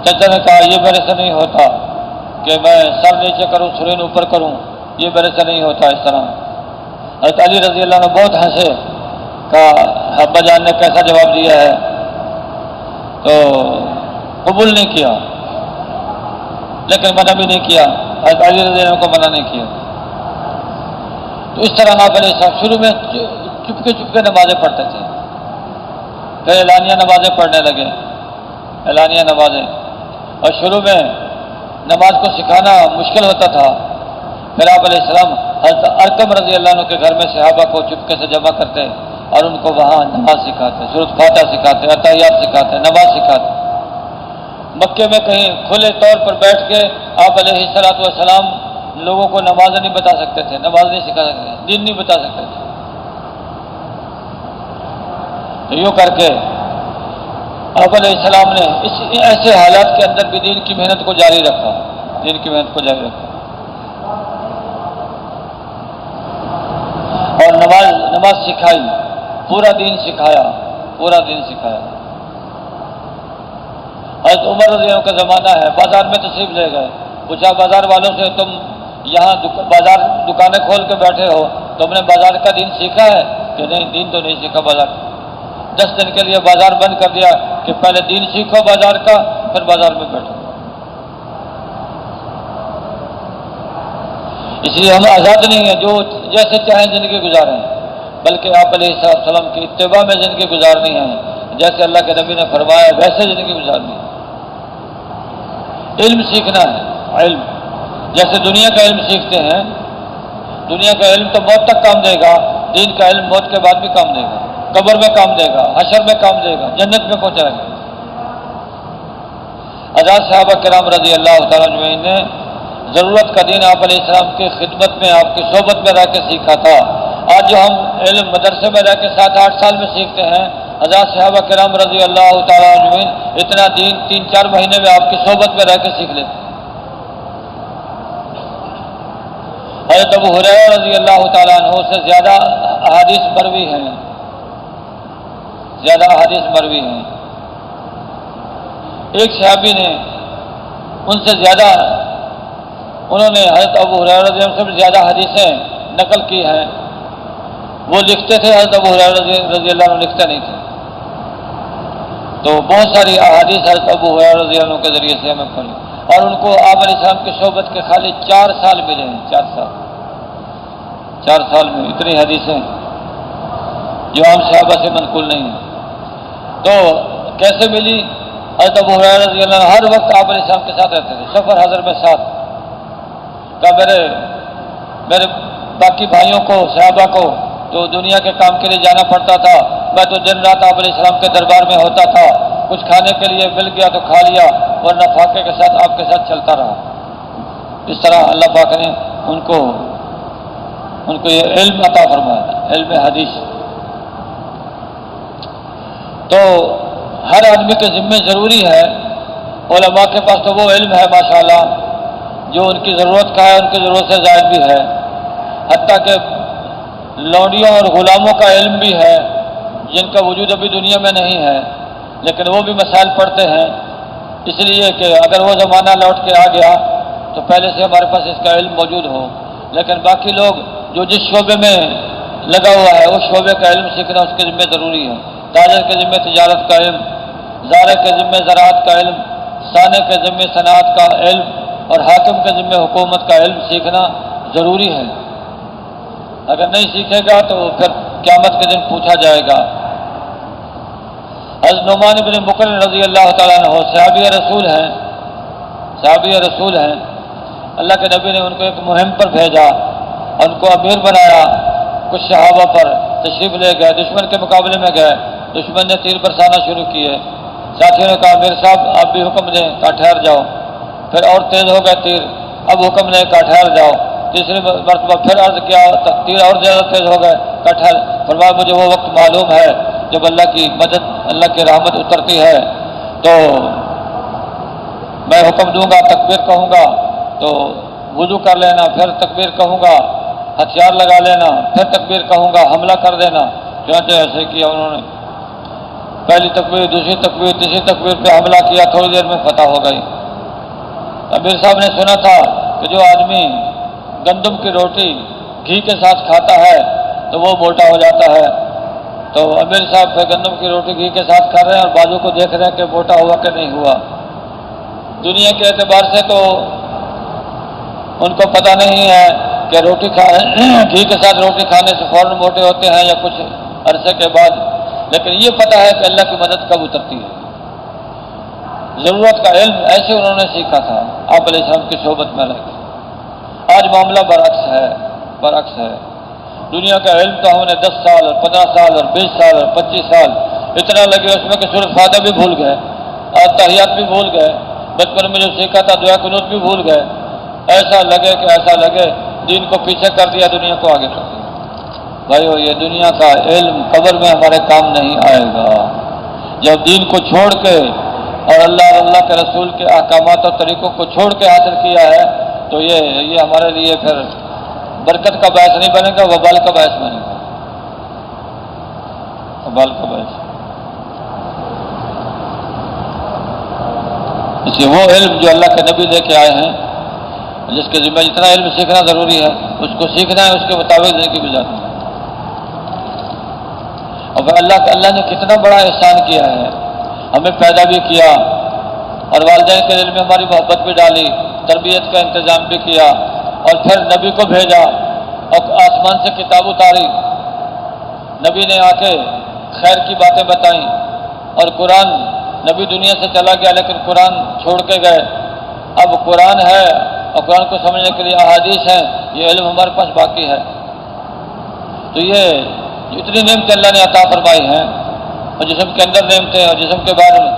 چچا نے کہا یہ میرے سے نہیں ہوتا کہ میں سر نیچے کروں سرین اوپر کروں، یہ میرے سے نہیں ہوتا اس طرح۔ حضرت علی رضی اللہ عنہ بہت ہنسے، کہا ابا جان نے کیسا جواب دیا ہے، تو قبول نہیں کیا، لیکن منع بھی نہیں کیا، حضرت علی رضی اللہ عنہ کو منع نہیں کیا۔ تو اس طرح آپ علیہ السلام شروع میں چپ کے نمازیں پڑھتے تھے، پھر اعلانیہ نمازیں پڑھنے لگے، اعلانیہ نمازیں، اور شروع میں نماز کو سکھانا مشکل ہوتا تھا۔ پھر آپ علیہ السلام حضرت ارقم رضی اللہ عنہ کے گھر میں صحابہ کو چپکے سے جمع کرتے اور ان کو وہاں نماز سکھاتے، سورۃ فاتحہ سکھاتے، اتحیات سکھاتے، نماز سکھاتے۔ مکے میں کہیں کھلے طور پر بیٹھ کے آپ علیہ السلام لوگوں کو نماز نہیں بتا سکتے تھے، نماز نہیں سکھا سکتے تھے، دین نہیں بتا سکتے تھے۔ تو یوں کر کے آپ علیہ السلام نے ایسے حالات کے اندر بھی دین کی محنت کو جاری رکھا، دین کی محنت کو جاری رکھا، اور نماز سکھائی، پورا دین سکھایا، پورا دین سکھایا۔ حضرت عمر رضی اللہ عنہ کا زمانہ ہے، بازار میں تشریف لے گئے، پوچھا بازار والوں سے تم یہاں بازار دکانیں کھول کے بیٹھے ہو، تم نے بازار کا دین سیکھا ہے؟ کہ نہیں، دین تو نہیں سیکھا بازار۔ 10 دن کے لیے بازار بند کر دیا کہ پہلے دین سیکھو بازار کا، پھر بازار میں بیٹھو۔ اس لیے ہم آزاد نہیں ہیں جو جیسے چاہیں زندگی گزاریں، بلکہ آپ علیہ السلام کی اتباع میں زندگی گزارنی ہے، جیسے اللہ کے نبی نے فرمایا ویسے زندگی گزارنی ہے۔ علم سیکھنا ہے، علم جیسے دنیا کا علم سیکھتے ہیں، دنیا کا علم تو موت تک کام دے گا، دین کا علم موت کے بعد بھی کام دے گا، قبر میں کام دے گا، حشر میں کام دے گا، جنت میں پہنچائے گا۔ حضرات صحابہ کرام رضی اللہ تعالیٰ عنہ نے ضرورت کا دین آپ علیہ السلام کی خدمت میں، آپ کی صحبت میں رہ کے سیکھا تھا۔ آج جو ہم علم مدرسے میں رہ کے 7-8 سال میں سیکھتے ہیں، حضرات صحابہ کرام رضی اللہ تعالیٰ عنہ اتنا دین 3-4 مہینے میں آپ کی صحبت میں رہ کے سیکھ لیتے۔ حضرت ابو ہریرہ رضی اللہ تعالیٰ عنہ سے زیادہ احادیث مروی ہیں، زیادہ احادیث مروی ہیں۔ ایک صحابی نے ان سے زیادہ، انہوں نے حضرت ابو ہریرہ رضی اللہ عنہ سے زیادہ حدیثیں نقل کی ہیں۔ وہ لکھتے تھے، حضرت ابو ہریرہ رضی اللہ عنہ لکھتے نہیں تھے۔ تو بہت ساری احادیث حضرت ابو ہریرہ رضی اللہ عنہ کے ذریعے سے ہمیں پڑھی، اور ان کو آپ علیہ السلام کی صحبت کے خالی 4 سال ملے ہیں، 4 سال میں اتنی حدیثیں جو عام صحابہ سے منقول نہیں ہیں۔ تو کیسے ملی؟ حضرت ابو ہریرہ رضی اللہ عنہ ہر وقت آپ علیہ السلام کے ساتھ رہتے تھے، سفر حضر میں ساتھ۔ کہ میرے باقی بھائیوں کو، صحابہ کو تو دنیا کے کام کے لیے جانا پڑتا تھا، میں تو دن رات آپ علیہ السلام کے دربار میں ہوتا تھا، کچھ کھانے کے لیے مل گیا تو کھا لیا، ورنہ فاقے کے ساتھ آپ کے ساتھ چلتا رہا۔ اس طرح اللہ پاک نے ان کو یہ علم عطا فرمایا، علم حدیث۔ تو ہر آدمی کے ذمہ ضروری ہے، علماء کے پاس تو وہ علم ہے ماشاءاللہ جو ان کی ضرورت کا ہے، ان کی ضرورت سے زائد بھی ہے، حتیٰ کہ لونڈیوں اور غلاموں کا علم بھی ہے جن کا وجود ابھی دنیا میں نہیں ہے، لیکن وہ بھی مسائل پڑھتے ہیں۔ اس لیے کہ اگر وہ زمانہ لوٹ کے آ گیا تو پہلے سے ہمارے پاس اس کا علم موجود ہو، لیکن باقی لوگ جو جس شعبے میں لگا ہوا ہے اس شعبے کا علم سیکھنا اس کے ذمہ ضروری ہے۔ تاجر کے ذمہ تجارت کا علم، زارع کے ذمہ زراعت کا علم، صانع کے ذمہ صنعت کا علم اور حاکم کے ذمہ حکومت کا علم سیکھنا ضروری ہے۔ اگر نہیں سیکھے گا تو پھر قیامت کے دن پوچھا جائے گا۔ حضرت نعمان بن مقرن رضی اللہ تعالیٰ عنہ صحابی رسول ہیں۔ اللہ کے نبی نے ان کو ایک مہم پر بھیجا، ان کو امیر بنایا، کچھ صحابہ پر تشریف لے گئے، دشمن کے مقابلے میں گئے، دشمن نے تیر برسانا شروع کیے، ساتھیوں نے کہا امیر صاحب آپ بھی حکم دیں، کہا ٹھہر جاؤ، پھر اور تیز ہو گئے تیر، اب حکم دیں، کہا ٹھہر جاؤ، تیسری مرتبہ پھر عرض کیا، تیر اور زیادہ تیز ہو گئے، کہا ٹھہر، فرمایا مجھے وہ وقت معلوم ہے جب اللہ کی مدد، اللہ کی رحمت اترتی ہے تو میں حکم دوں گا، تکبیر کہوں گا تو وضو کر لینا، پھر تکبیر کہوں گا ہتھیار لگا لینا، پھر تکبیر کہوں گا حملہ کر دینا۔ چنانچہ ایسے کیا انہوں نے، پہلی تکبیر، دوسری تکبیر، تیسری تکبیر پہ حملہ کیا، تھوڑی دیر میں فتح ہو گئی۔ امیر صاحب نے سنا تھا کہ جو آدمی گندم کی روٹی گھی کے ساتھ کھاتا ہے تو وہ موٹا ہو جاتا ہے، تو امیر صاحب پہ گندم کی روٹی گھی کے ساتھ کھا رہے ہیں اور بازو کو دیکھ رہے ہیں کہ موٹا ہوا کہ نہیں ہوا۔ دنیا کے اعتبار سے تو ان کو پتہ نہیں ہے کہ گھی کے ساتھ روٹی کھانے سے فوراً موٹے ہوتے ہیں یا کچھ عرصے کے بعد، لیکن یہ پتہ ہے کہ اللہ کی مدد کب اترتی ہے۔ ضرورت کا علم ایسے انہوں نے سیکھا تھا آپ علیہ السلام کی صحبت میں رہ کے۔ آج معاملہ برعکس ہے۔ دنیا کا علم تو ہم نے 10 سال اور 15 سال اور 20 سال اور 25 سال اتنا لگے اس میں کہ سورۃ فاتحہ بھی بھول گئے، تحیات بھی بھول گئے، بچپن میں جو سیکھا تھا دعا قنوت بھی بھول گئے۔ ایسا لگے دین کو پیچھے کر دیا، دنیا کو آگے کر دیا۔ بھائیو یہ دنیا کا علم قبر میں ہمارے کام نہیں آئے گا۔ جب دین کو چھوڑ کے اور اللہ کے رسول کے احکامات اور طریقوں کو چھوڑ کے حاصل کیا ہے تو یہ ہمارے لیے پھر برکت کا باعث نہیں بنے گا، وبال کا باعث بنے گا، وبال کا باعث۔ اس لیے وہ علم جو اللہ کے نبی لے کے آئے ہیں، جس کے ذمہ جتنا علم سیکھنا ضروری ہے اس کو سیکھنا ہے، اس کے مطابق زندگی گزارنا ہے۔ اور اللہ نے کتنا بڑا احسان کیا ہے، ہمیں پیدا بھی کیا اور والدین کے دل میں ہماری محبت بھی ڈالی، تربیت کا انتظام بھی کیا، اور پھر نبی کو بھیجا اور آسمان سے کتاب اتاری، نبی نے آ کے خیر کی باتیں بتائیں، اور قرآن، نبی دنیا سے چلا گیا لیکن قرآن چھوڑ کے گئے، اب قرآن ہے اور قرآن کو سمجھنے کے لیے احادیث ہیں، یہ علم ہمارے پاس باقی ہے۔ تو یہ جتنی نعمتیں اللہ نے عطا فرمائی ہیں اور جسم کے اندر نعمتیں اور جسم کے بارے میں،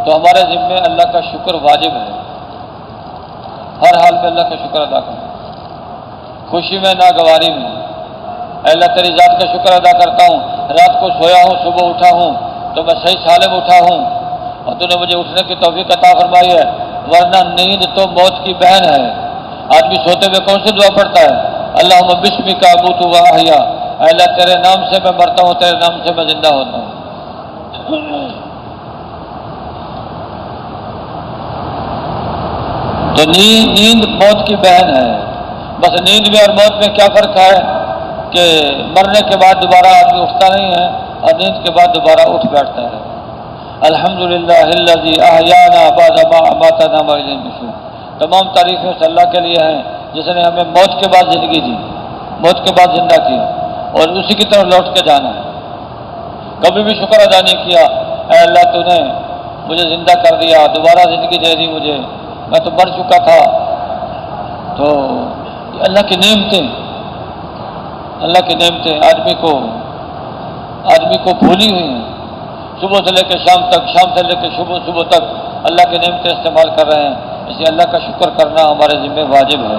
تو ہمارے ذمے اللہ کا شکر واجب ہے، ہر حال میں اللہ کا شکر ادا کریں، خوشی میں ناگواری میں۔ اے اللہ تیری ذات کا شکر ادا کرتا ہوں، رات کو سویا ہوں، صبح اٹھا ہوں تو میں صحیح سالم اٹھا ہوں اور تو نے مجھے اٹھنے کی توفیق عطا فرمائی ہے، ورنہ نیند تو موت کی بہن ہے۔ آدمی سوتے ہوئے کون سی دعا پڑھتا ہے؟ اللہم بسمک اموت و احیا، اے اللہ تیرے نام سے میں مرتا ہوں، تیرے نام سے میں زندہ ہوتا ہوں۔ تو نیند موت کی بہن ہے۔ بس نیند میں اور موت میں کیا فرق ہے کہ مرنے کے بعد دوبارہ آدمی اٹھتا نہیں ہے اور نیند کے بعد دوبارہ اٹھ بیٹھتا ہے۔ الحمدللہ الذی احیانا بعد ما اماتنا والیہ النشور، تمام تعریفیں اس اللہ کے لیے ہیں جس نے ہمیں موت کے بعد زندگی دی، موت کے بعد زندہ کیا، اور اسی کی طرف لوٹ کے جانا ہے۔ کبھی بھی شکر ادا نہیں کیا، اے اللہ تو نے مجھے زندہ کر دیا، دوبارہ زندگی دے دی مجھے، میں تو مر چکا تھا۔ تو اللہ کی نعمتیں آدمی کو بھولی ہوئی ہیں، صبح سے لے کے شام تک، شام سے لے کے صبح تک اللہ کی نعمتیں استعمال کر رہے ہیں، اس لیے اللہ کا شکر کرنا ہمارے ذمہ واجب ہے۔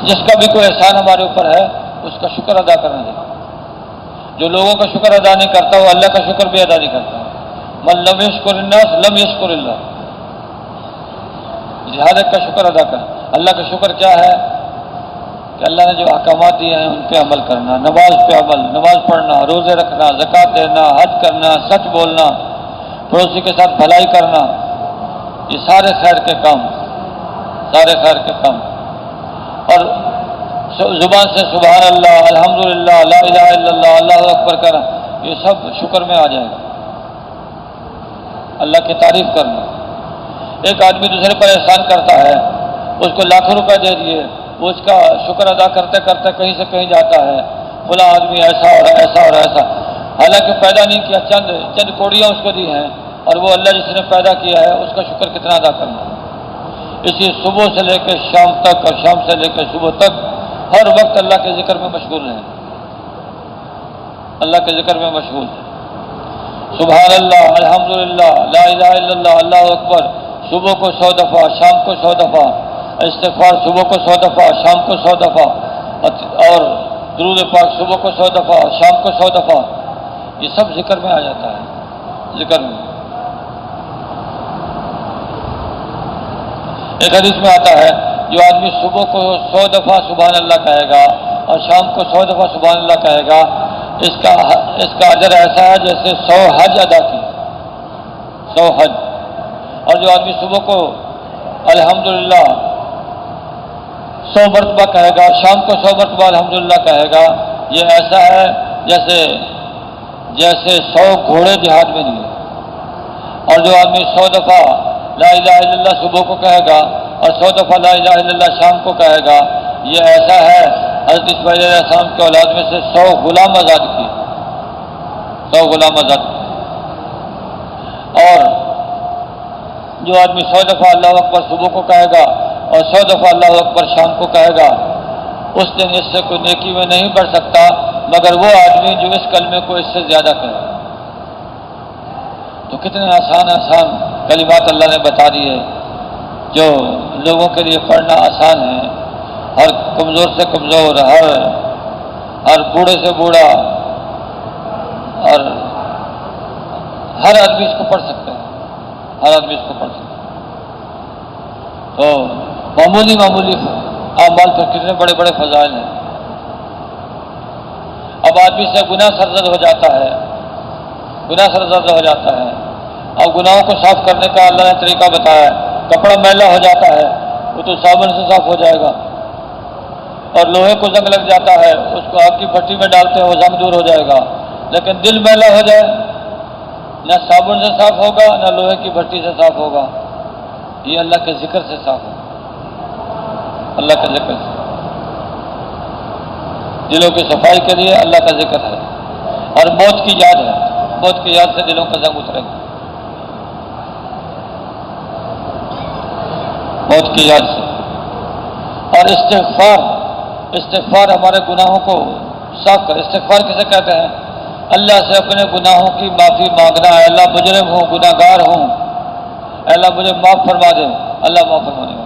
جس کا بھی کوئی احسان ہمارے اوپر ہے اس کا شکر ادا کرنا چاہیے۔ جو لوگوں کا شکر ادا نہیں کرتا وہ اللہ کا شکر بھی ادا نہیں کرتا۔ من لم یشکر الناس لم یشکر اللہ، ہر ایک کا شکر ادا کر۔ اللہ کا شکر کیا ہے کہ اللہ نے جو احکامات دیے ہیں ان پہ عمل کرنا، نماز پہ عمل، نماز پڑھنا، روزے رکھنا، رکھنا، زکوٰۃ دینا، حج کرنا، سچ بولنا، پڑوسی کے ساتھ بھلائی کرنا، یہ سارے خیر کے کام، سارے خیر کے کام۔ اور زبان سے سبحان اللہ، الحمدللہ، لا الہ الا اللہ، اللہ اکبر کرنا، یہ سب شکر میں آ جائے گا، اللہ کی تعریف کرنا۔ ایک آدمی دوسرے پر احسان کرتا ہے، اس کو لاکھوں روپے دے دیے، وہ اس کا شکر ادا کرتے کرتے کہیں سے کہیں جاتا ہے، فلاں آدمی ایسا اور ایسا اور ایسا، حالانکہ پیدا نہیں کیا، چند کوڑیاں اس کو دی ہیں، اور وہ اللہ جس نے پیدا کیا ہے اس کا شکر کتنا ادا کرنا۔ اسی صبح سے لے کے شام تک اور شام سے لے کے صبح تک ہر وقت اللہ کے ذکر میں مشغول ہیں، اللہ کے ذکر میں مشغول ہیں۔ سبحان اللہ، الحمدللہ، لا الہ الا اللہ، اللہ اکبر، صبح کو 100 دفعہ، شام کو 100 دفعہ، استغفار صبح کو 100 دفعہ، شام کو 100 دفعہ، اور درود پاک صبح کو 100 دفعہ، شام کو 100 دفعہ، یہ سب ذکر میں آ جاتا ہے، ذکر میں۔ ایک حدیث میں آتا ہے جو آدمی صبح کو 100 دفعہ سبحان اللہ کہے گا اور شام کو 100 دفعہ سبحان اللہ کہے گا، اس کا اجر ایسا ہے جیسے 100 حج ادا کی، 100 حج۔ اور جو آدمی صبح کو الحمدللہ 100 مرتبہ کہے گا، شام کو 100 مرتبہ الحمدللہ کہے گا، یہ ایسا ہے جیسے 100 گھوڑے جہاد میں لیے۔ اور جو آدمی 100 دفعہ لا الہ الا اللہ صبح کو کہے گا اور 100 دفعہ لا الہ الا اللہ شام کو کہے گا، یہ ایسا ہے حضرت اسماعیل علیہ السلام کے اولاد میں سے 100 غلام آزاد کیے، 100 غلام آزاد کیے۔ اور جو آدمی 100 دفعہ اللہ اکبر صبح کو کہے گا اور 100 دفعہ اللہ اکبر شام کو کہے گا، اس دن اس سے کوئی نیکی میں نہیں بڑھ سکتا مگر وہ آدمی جو اس کلمے کو اس سے زیادہ کہے۔ تو کتنے آسان آسان کلمات اللہ نے بتا دیے جو لوگوں کے لیے پڑھنا آسان ہے، ہر کمزور سے کمزور، ہر بوڑھے سے بوڑھا، اور ہر آدمی اس کو پڑھ سکتا ہے، ہر آدمی اس کو پڑھ سکتا ہے۔ تو معمولی اعمال پر کتنے بڑے بڑے فضائل ہیں۔ اب آدمی سے گناہ سرزد ہو جاتا ہے، گناہ سرزد ہو جاتا ہے، اور گناہوں کو صاف کرنے کا اللہ نے طریقہ بتایا ہے۔ کپڑا میلا ہو جاتا ہے وہ تو صابن سے صاف ہو جائے گا، اور لوہے کو زنگ لگ جاتا ہے اس کو آگ کی بھٹی میں ڈالتے ہیں وہ زنگ دور ہو جائے گا، لیکن دل میلا ہو جائے نہ صابن سے صاف ہوگا نہ لوہے کی بھٹی سے صاف ہوگا، یہ اللہ کے ذکر سے صاف ہوگا، اللہ کے ذکر سے۔ دلوں کی صفائی کے لیے اللہ کا ذکر ہے، اور موت کی یاد ہے، موت کی یاد سے دلوں کا زنگ اترے گا، موت کی یاد سے۔ اور استغفار ہمارے گناہوں کو صاف کر۔ استغفار کسے کہتے ہیں؟ اللہ سے اپنے گناہوں کی معافی مانگنا ہے، اللہ مجرم ہوں، گناہ گار ہوں، اللہ مجھے معاف فرما دے، اللہ معاف فرمانے والا۔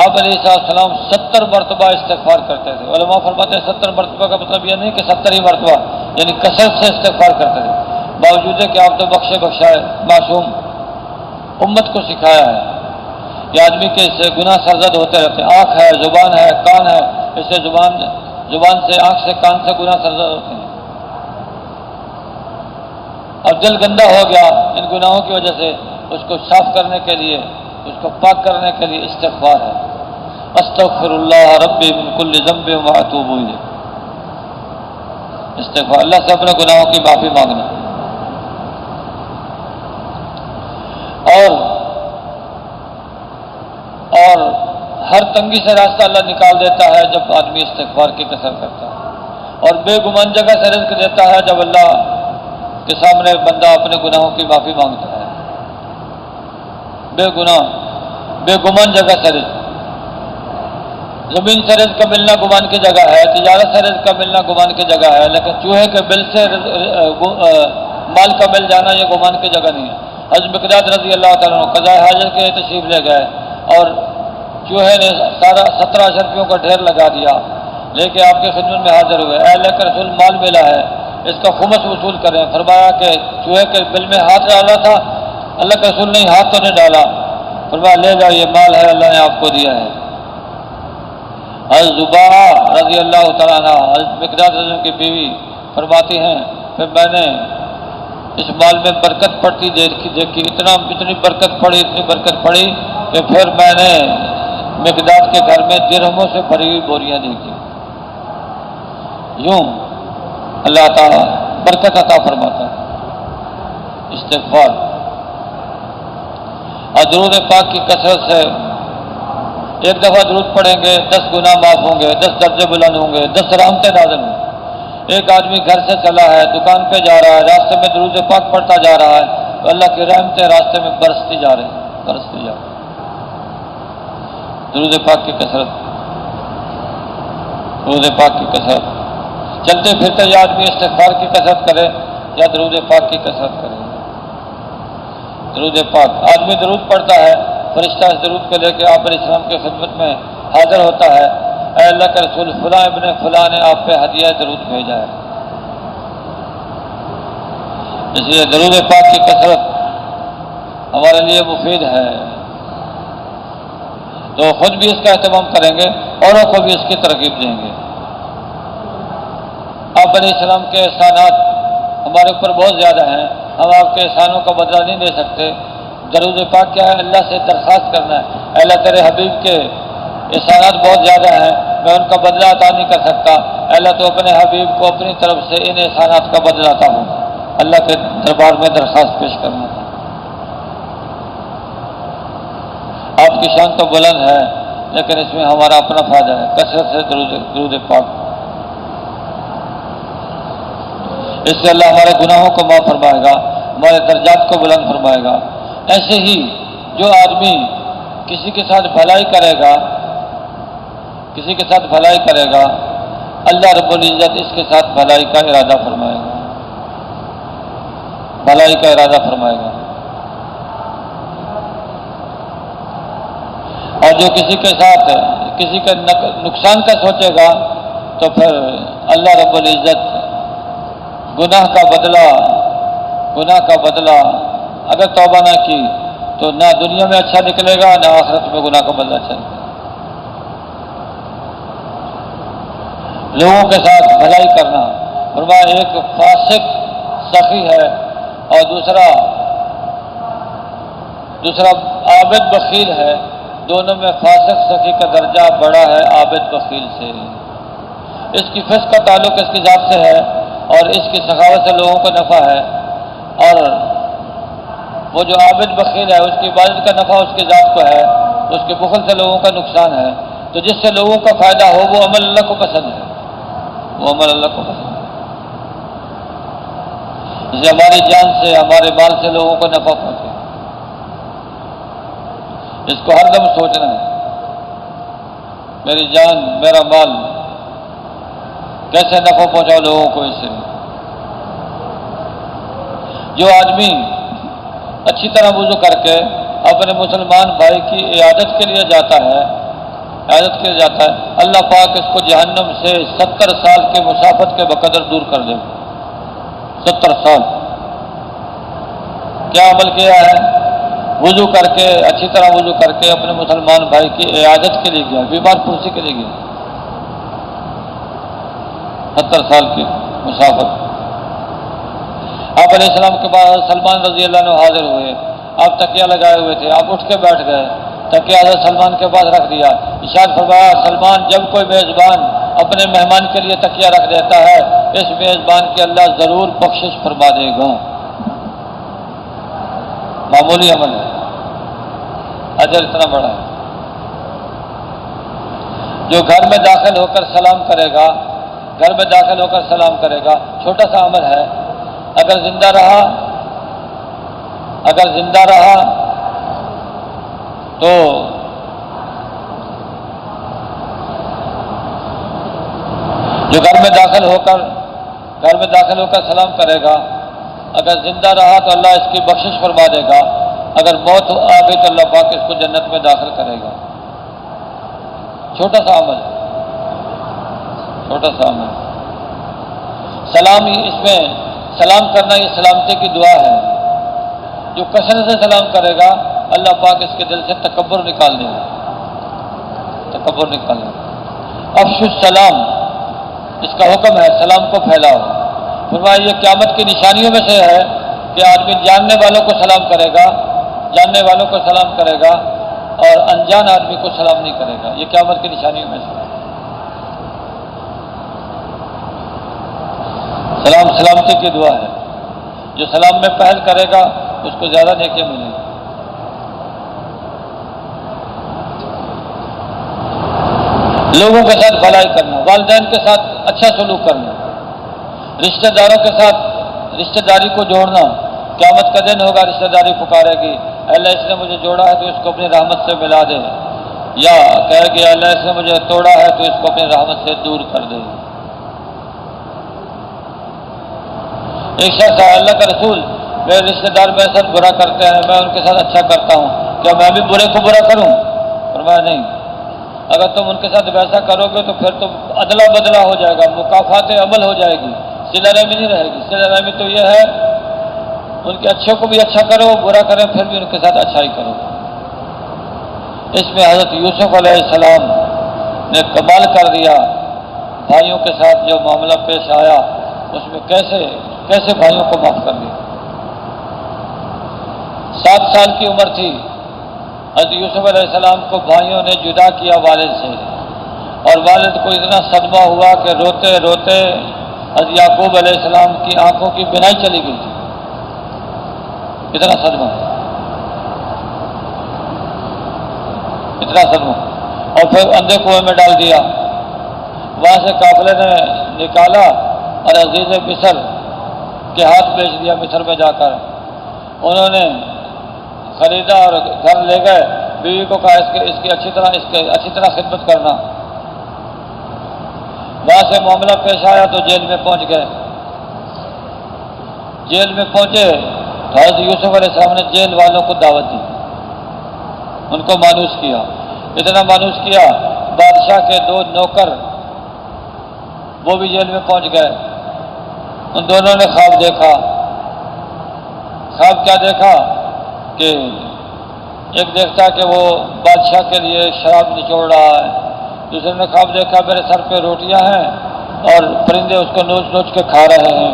آپ علیہ السلام 70 مرتبہ استغفار کرتے تھے۔ علماء فرماتے ہیں 70 مرتبہ کا مطلب یہ نہیں کہ 70 ہی مرتبہ، یعنی کثرت سے استغفار کرتے تھے، باوجود ہے کہ آپ تو بخشائے معصوم امت کو سکھایا ہے کہ آدمی کے اس سے گناہ سرزد ہوتے رہتے ہیں۔ آنکھ ہے، زبان ہے، کان ہے، اس سے زبان سے، آنکھ سے، کان سے گناہ سرزد ہوتے ہیں۔ اب دل گندا ہو گیا ان گناہوں کی وجہ سے، اس کو صاف کرنے کے لیے، اس کو پاک کرنے کے لیے استغفار ہے۔ استغفر اللہ ربی من کل ذنب واتوب الیہ، استغفار، اللہ سے اپنے گناہوں کی معافی مانگنا۔ اور ہر تنگی سے راستہ اللہ نکال دیتا ہے جب آدمی استغفار کی کثرت کرتا ہے، اور بے گمان جگہ سے رزق دیتا ہے جب اللہ کے سامنے بندہ اپنے گناہوں کی معافی مانگتا ہے۔ بے گمان جگہ سے رزق، زمین سے رزق کا ملنا گمان کی جگہ ہے، تجارت سے رزق کا ملنا گمان کی جگہ ہے، لیکن چوہے کے بل سے مال کا مل جانا یہ گمان کی جگہ نہیں ہے۔ حضرت مقداد رضی اللہ تعالیٰ عنہ قضاء حاجت کے تشریف لے گئے اور چوہے نے سارا 17 روپیوں کا ڈھیر لگا دیا، لے کے آپ کے خدمت میں حاضر ہوئے۔ اے اللہ کے رسول، مال ملا ہے، اس کا خمس وصول کریں۔ فرمایا کہ چوہے کے بل میں ہاتھ ڈالا تھا، اللہ کے رسول نے ہاتھ تو نہیں ڈالا، فرمایا لے جاؤ، یہ مال ہے، اللہ نے آپ کو دیا ہے۔ حضرت زبا رضی اللہ تعالیٰ عنہ، حضرت مقداد رضی کی بیوی، فرماتی ہیں پھر میں نے اس مال میں برکت پڑتی دیکھی، اتنی برکت پڑی کہ پھر میں نے مقداد کے گھر میں درہموں سے بھری ہوئی بوریاں دیکھی۔ یوں اللہ تعالیٰ برکت عطا فرماتا ہے۔ استغفار اور درود پاک کی کثرت سے ایک دفعہ درود پڑھیں گے 10 گناہ معاف ہوں گے، 10 درجے بلند ہوں گے، 10 رحمتیں نازل ہوں گے۔ ایک آدمی گھر سے چلا ہے، دکان پہ جا رہا ہے، راستے میں درود پاک پڑھتا جا رہا ہے تو اللہ کی رحمتیں راستے میں برستی جا رہی ہیں، برستی جا رہی ہیں۔ درود پاک کی کثرت، درود پاک کی کثرت، چلتے پھرتے یا آدمی استغفار کی کثرت کرے یا درود پاک کی کثرت کرے۔ درود پاک، آدمی درود پڑھتا ہے، فرشتہ اس درود کو لے کے آپ علیہ السلام کی خدمت میں حاضر ہوتا ہے، اے اللہ کے رسول فلاں ابن فلاں نے آپ پہ ہدیہ درود بھیجا ہے۔ اس لیے درود پاک کی کثرت ہمارے لیے مفید ہے، تو خود بھی اس کا اہتمام کریں گے، اوروں کو بھی اس کی ترغیب دیں گے۔ آپ علیہ السلام کے احسانات ہمارے اوپر بہت زیادہ ہیں، ہم آپ کے احسانوں کا بدلہ نہیں دے سکتے۔ درود پاک کیا ہے؟ اللہ سے درخواست کرنا ہے، اے اللہ تیرے حبیب کے احسانات بہت زیادہ ہیں، میں ان کا بدلہ عطا نہیں کر سکتا، اے اللہ تو اپنے حبیب کو اپنی طرف سے ان احسانات کا بدلہ عطا ہو، اللہ کے دربار میں درخواست پیش کرنا ہے۔ آپ کی شان تو بلند ہے، لیکن اس میں ہمارا اپنا فائدہ ہے، کثرت سے درود پاک، اس سے اللہ ہمارے گناہوں کو معاف فرمائے گا، ہمارے درجات کو بلند فرمائے گا۔ ایسے ہی جو آدمی کسی کے ساتھ بھلائی کرے گا، کسی کے ساتھ بھلائی کرے گا، اللہ رب العزت اس کے ساتھ بھلائی کا ارادہ فرمائے گا، بھلائی کا ارادہ فرمائے گا۔ اور جو کسی کے ساتھ کسی کے نقصان کا سوچے گا تو پھر اللہ رب العزت گناہ کا بدلہ اگر توبہ نہ کی تو نہ دنیا میں اچھا نکلے گا، نہ آخرت میں گناہ کا بدلہ اچھا نکلے گا۔ لوگوں کے ساتھ بھلائی کرنا، فرمایا ایک فاسق سخی ہے اور دوسرا عابد بخیل ہے، دونوں میں فاسق سخی کا درجہ بڑا ہے عابد بخیل سے۔ اس کی فسق کا تعلق اس کی ذات سے ہے اور اس کی سخاوت سے لوگوں کو نفع ہے، اور وہ جو عابد بخیل ہے اس کی عبادت کا نفع اس کی ذات کو ہے، اس کے بخل سے لوگوں کا نقصان ہے۔ تو جس سے لوگوں کا فائدہ ہو وہ عمل اللہ کو پسند ہے، وہ عمل اللہ کو پسند ہے۔ جسے ہماری جان سے ہمارے مال سے لوگوں کو نفع پہنچے، اس کو ہر دم سوچنا ہے، میری جان میرا مال کیسے نفع پہنچاؤ لوگوں کو اس سے۔ جو آدمی اچھی طرح وضو کر کے اپنے مسلمان بھائی کی عیادت کے لیے جاتا ہے، اللہ پاک اس کو جہنم سے 70 سال کے مسافت کے بقدر دور کر دے گا۔ 70 سال کیا عمل کیا ہے؟ وضو کر کے، اچھی طرح وضو کر کے اپنے مسلمان بھائی کی عیادت کے لیے گیا، بیمار پرسی کے لیے گیا، 70 سال کی مسافت۔ آپ علیہ السلام کے بعد سلمان رضی اللہ عنہ حاضر ہوئے، آپ تکیہ لگائے ہوئے تھے، آپ اٹھ کے بیٹھ گئے، تکیہ حضرت سلمان کے پاس رکھ دیا، ارشاد فرمایا سلمان جب کوئی میزبان اپنے مہمان کے لیے تکیہ رکھ دیتا ہے اس میزبان کے اللہ ضرور بخشش فرما دے گا۔ معمولی عمل ہے، اجر اتنا بڑا ہے۔ جو گھر میں داخل ہو کر سلام کرے گا، گھر میں داخل ہو کر سلام کرے گا، چھوٹا سا عمل ہے، اگر زندہ رہا تو جو گھر میں داخل ہو کر سلام کرے گا، اگر زندہ رہا تو اللہ اس کی بخشش فرما دے گا، اگر موت آ گئی تو اللہ پاک اس کو جنت میں داخل کرے گا۔ چھوٹا سا عمل، چھوٹا سا عمل۔ سلام ہی اس میں سلام کرنا یہ سلامتی کی دعا ہے۔ جو کثرت سے سلام کرے گا اللہ پاک اس کے دل سے تکبر نکال دے گا، تکبر نکال دے گا۔ افشوا السلام، اس کا حکم ہے، سلام کو پھیلاؤ، فرمایا یہ قیامت کی نشانیوں میں سے ہے کہ آدمی جاننے والوں کو سلام کرے گا، جاننے والوں کو سلام کرے گا اور انجان آدمی کو سلام نہیں کرے گا، یہ قیامت کی نشانیوں میں سے ہے۔ سلام سلامتی کی دعا ہے، جو سلام میں پہل کرے گا اس کو زیادہ نیکیاں ملیں گی۔ لوگوں کے ساتھ بھلائی کرنا، والدین کے ساتھ اچھا سلوک کرنا، رشتہ داروں کے ساتھ رشتہ داری کو جوڑنا۔ قیامت کا دن ہوگا، رشتہ داری پکارے گی، اے اللہ اس نے مجھے جوڑا ہے تو اس کو اپنی رحمت سے ملا دے، یا کہے گی اے اللہ اس نے مجھے توڑا ہے تو اس کو اپنی رحمت سے دور کر دے۔ ایک شخص ہے، اللہ کا رسول میرے رشتہ دار میرے ساتھ برا کرتے ہیں، میں ان کے ساتھ اچھا کرتا ہوں، کیا میں بھی برے کو برا کروں؟ فرمایا نہیں، اگر تم ان کے ساتھ ویسا کرو گے تو پھر تو ادلا بدلا ہو جائے گا، مکافات عمل ہو جائے گی، صلہ رحمی نہیں رہے گی۔ صلہ رحمی تو یہ ہے ان کے اچھے کو بھی اچھا کرو، برا کریں پھر بھی ان کے ساتھ اچھائی کرو۔ اس میں حضرت یوسف علیہ السلام نے کمال کر دیا، بھائیوں کے ساتھ جو معاملہ پیش آیا اس میں کیسے بھائیوں کو معاف کر دیا۔ 7 سال کی عمر تھی، حضرت یوسف علیہ السلام کو بھائیوں نے جدا کیا والد سے، اور والد کو اتنا صدمہ ہوا کہ روتے روتے حضرت یعقوب علیہ السلام کی آنکھوں کی بینائی چلی گئی تھی، اتنا صدمہ، اتنا صدمہ، اور پھر اندھے کنویں میں ڈال دیا۔ وہاں سے قافلے نے نکالا اور عزیز مصر کے ہاتھ بیچ دیا، مصر میں جا کر انہوں نے خریدا اور گھر لے گئے، بیوی کو کہا اس کی اچھی طرح خدمت کرنا۔ وہاں سے معاملہ پیش آیا تو جیل میں پہنچ گئے۔ جیل میں پہنچے تو حضرت یوسف علیہ السلام نے جیل والوں کو دعوت دی، ان کو مانوس کیا، اتنا مانوس کیا بادشاہ کے 2 نوکر وہ بھی جیل میں پہنچ گئے۔ ان دونوں نے خواب دیکھا۔ خواب کیا دیکھا کہ ایک دیکھتا کہ وہ بادشاہ کے لیے شراب نچوڑ رہا ہے، دوسرے نے خواب دیکھا میرے سر پہ روٹیاں ہیں اور پرندے اس کو نوچ نوچ کے کھا رہے ہیں۔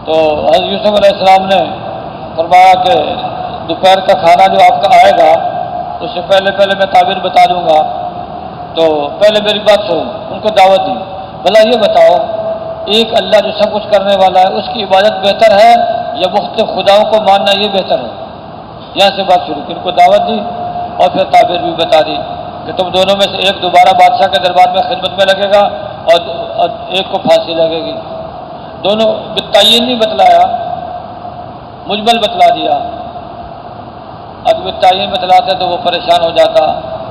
تو حضرت یوسف علیہ السلام نے فرمایا کہ دوپہر کا کھانا جو آپ کا آئے گا اس سے پہلے میں تعبیر بتا دوں گا، تو پہلے میری بات سنو۔ ان کو دعوت دی، بھلا یہ بتاؤ ایک اللہ جو سب کچھ کرنے والا ہے اس کی عبادت بہتر ہے یا مختلف خداؤں کو ماننا یہ بہتر ہے؟ یہاں سے بات شروع کی، ان کو دعوت دی اور پھر تعبیر بھی بتا دی کہ تم دونوں میں سے ایک دوبارہ بادشاہ کے دربار میں خدمت میں لگے گا اور ایک کو پھانسی لگے گی۔ دونوں بالتعین نہیں بتلایا، مجمل بتلا دیا۔ اگر بالتعین بتلاتے تو وہ پریشان ہو جاتا،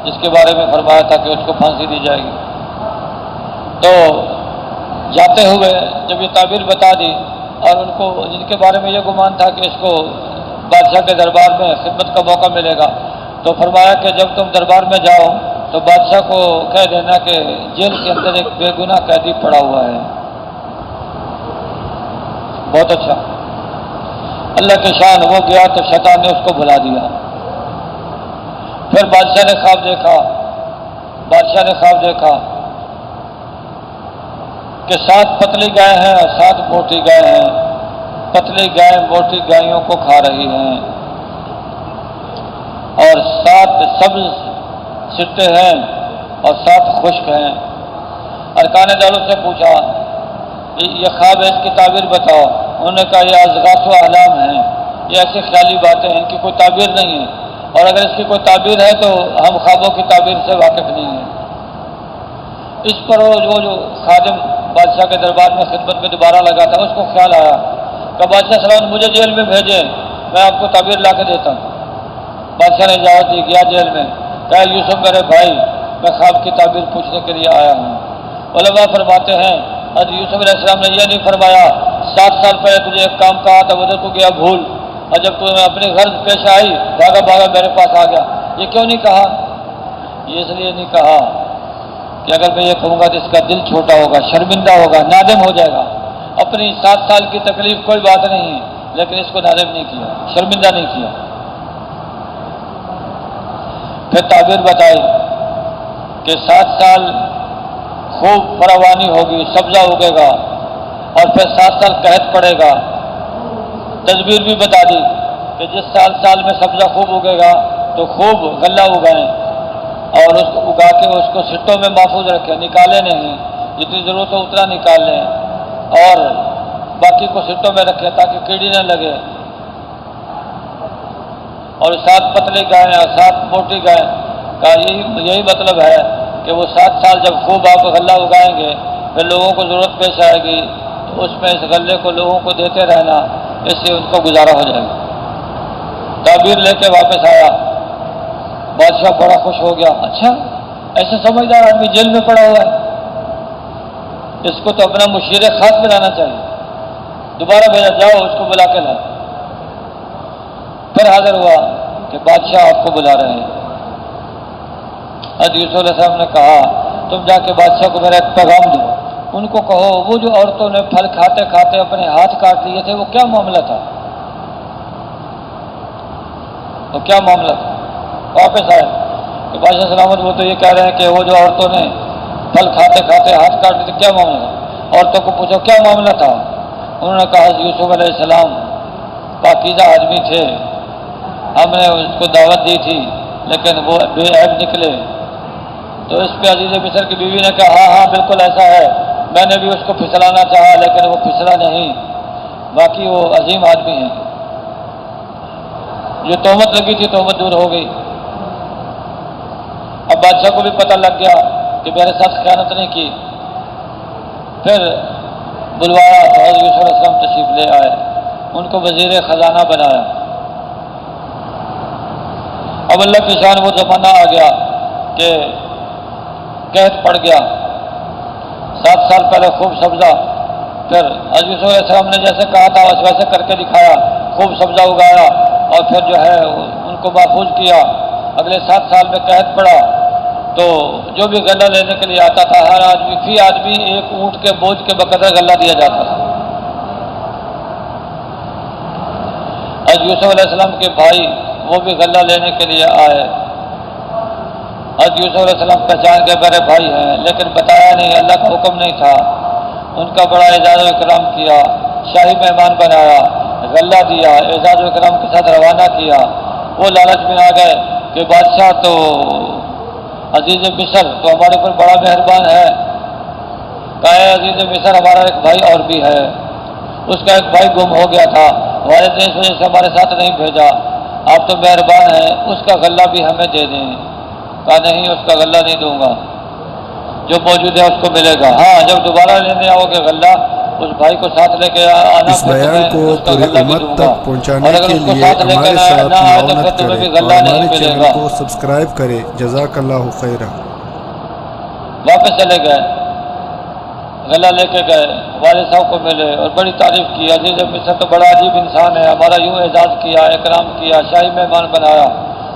جس کے بارے میں فرمایا تھا کہ اس کو پھانسی دی جائے گی۔ تو جاتے ہوئے جب یہ تعبیر بتا دی اور ان کو جن کے بارے میں یہ گمان تھا کہ اس کو بادشاہ کے دربار میں خدمت کا موقع ملے گا، تو فرمایا کہ جب تم دربار میں جاؤ تو بادشاہ کو کہہ دینا کہ جیل کے اندر ایک بے گناہ قیدی پڑا ہوا ہے۔ بہت اچھا، اللہ کی شان۔ وہ گیا تو شیطان نے اس کو بھلا دیا۔ پھر بادشاہ نے خواب دیکھا کہ 7 پتلی گائے ہیں اور 7 موٹی گائے ہیں، پتلی گائے موٹی گائیوں کو کھا رہی ہیں، اور 7 سبز سٹے ہیں اور 7 خشک ہیں۔ ارکان دولت سے پوچھا یہ خواب ہے، اس کی تعبیر بتاؤ۔ انہوں نے کہا یہ اضغاث و احلام ہیں، یہ ایسی خیالی باتیں ہیں، ان کی کوئی تعبیر نہیں ہے، اور اگر اس کی کوئی تعبیر ہے تو ہم خوابوں کی تعبیر سے واقف نہیں ہیں۔ اس پر وہ جو خادم بادشاہ کے دربار میں خدمت میں دوبارہ لگا تھا اس کو خیال آیا کہ بادشاہ سلام مجھے جیل میں بھیجیں، میں آپ کو تعبیر لا کے دیتا ہوں۔ بادشاہ نے اجازت دی، گیا جیل میں، کہا یوسف میرے بھائی میں خواب کی تعبیر پوچھنے کے لیے آیا ہوں۔ علماء فرماتے ہیں حضرت یوسف علیہ السلام نے یہ نہیں فرمایا 7 سال پہلے تجھے ایک کام کہا تھا ادھر کو گیا بھول، اور جب تمہیں اپنی غرض پیش آئی بھاگا میرے پاس آ گیا۔ یہ کیوں نہیں کہا؟ یہ اس لیے نہیں کہا کہ اگر میں یہ کہوں گا تو اس کا دل چھوٹا ہوگا، شرمندہ ہوگا، نادم ہو جائے گا۔ اپنی 7 سال کی تکلیف کوئی بات نہیں ہے، لیکن اس کو نادم نہیں کیا، شرمندہ نہیں کیا۔ پھر تعبیر بتائی کہ 7 سال خوب فراوانی ہوگی، سبزہ اگے گا، اور پھر 7 سال قحط پڑے گا۔ تدبیر بھی بتا دی کہ جس سال میں سبزہ خوب اگے گا تو خوب غلہ اگائیں اور اس کو اگا کے اس کو سٹوں میں محفوظ رکھیں، نکالیں نہیں، جتنی ضرورت ہو اتنا نکال لیں اور باقی کو سٹوں میں رکھیں تاکہ کیڑی نہ لگے۔ اور 7 پتلی گائیں اور 7 موٹی گائیں کا یہی مطلب ہے کہ وہ 7 سال جب خوب آپ غلہ اگائیں گے پھر لوگوں کو ضرورت پیش آئے گی تو اس میں اس غلے کو لوگوں کو دیتے رہنا، اس سے ان کو گزارا ہو جائے گا۔ تعبیر لے کے واپس آیا، بادشاہ بڑا خوش ہو گیا، اچھا ایسے سمجھدار آدمی جیل میں پڑا ہوا ہے، اس کو تو اپنا مشیر خاص بنانا چاہیے۔ دوبارہ بھیجا، جاؤ اس کو بلا کے لاؤ۔ پھر حاضر ہوا کہ بادشاہ آپ کو بلا رہے ہیں۔ حضرت یوسف علیہ السلام نے کہا تم جا کے بادشاہ کو میرا ایک پیغام دو، ان کو کہو وہ جو عورتوں نے پھل کھاتے کھاتے اپنے ہاتھ کاٹ لیے تھے وہ کیا معاملہ تھا، وہ کیا معاملہ تھا؟ واپس آئے کہ بادشاہ سلامت وہ تو یہ کہہ رہے ہیں کہ وہ جو عورتوں نے پھل کھاتے کھاتے ہاتھ کاٹ لیے تھے کیا معاملہ تھا؟ عورتوں کو پوچھو کیا معاملہ تھا؟ انہوں نے کہا حضرت یوسف علیہ السلام پاکیزہ آدمی تھے، ہم نے اس کو دعوت دی تھی لیکن وہ بے عیب نکلے۔ تو اس پہ عزیز مصر کی بیوی نے کہا ہاں بالکل ایسا ہے، میں نے بھی اس کو پھسلانا چاہا لیکن وہ پھسلا نہیں، باقی وہ عظیم آدمی ہیں۔ جو تہمت لگی تھی تہمت دور ہو گئی۔ اب بادشاہ کو بھی پتہ لگ گیا کہ میرے ساتھ خیانت نہیں کی۔ پھر بلوایا تو حضرت یوسف علیہ السلام تشریف لے آئے، ان کو وزیر خزانہ بنایا۔ اب اللہ کی شان وہ زمانہ آ گیا کہ قحط پڑ گیا، 7 سال پہلے خوب سبزہ، پھر حضرت یوسف علیہ السلام نے جیسے کہا تھا ویسے کر کے دکھایا، خوب سبزہ اگایا اور پھر جو ہے ان کو محفوظ کیا۔ اگلے 7 سال میں قحط پڑا تو جو بھی غلہ لینے کے لیے آتا تھا ہر آدمی فی آدمی ایک اونٹ کے بوجھ کے بقدر غلہ دیا جاتا تھا۔ حضرت یوسف علیہ السلام کے بھائی وہ بھی غلہ لینے کے لیے آئے۔ حضرت یوسف علیہ السلام پہچان کے میرے بھائی ہیں لیکن بتایا نہیں، اللہ کا حکم نہیں تھا۔ ان کا بڑا اعزاز و اکرام کیا، شاہی مہمان بنایا، غلہ دیا، اعزاز و اکرام کے ساتھ روانہ کیا۔ وہ لالچ میں آ گئے کہ بادشاہ تو عزیز مصر تو ہمارے اوپر بڑا مہربان ہے، کہا ہے عزیز مصر ہمارا ایک بھائی اور بھی ہے، اس کا ایک بھائی گم ہو گیا تھا، والد نے اس وجہ سے ہمارے ساتھ نہیں بھیجا، آپ تو مہربان ہیں اس کا غلہ بھی ہمیں دے دیں۔ کہا نہیں اس کا غلہ نہیں دوں گا، جو موجود ہے اس کو ملے گا، ہاں جب دوبارہ لینے آؤ گے غلہ اس بھائی کو ساتھ لے کے آنا، اس بیان کو پوری امت تک پہنچانے کے لیے ہمارے ساتھ معاونت کریں اور ہمارے چینل کو سبسکرائب کریں۔ جزاک اللہ خیرہ۔ واپس چلے گئے، غلہ لے کے گئے، والد صاحب کو ملے اور بڑی تعریف کی، عزیز مصر تو بڑا عجیب انسان ہے، ہمارا یوں اعزاز کیا، اکرام کیا، شاہی مہمان بنایا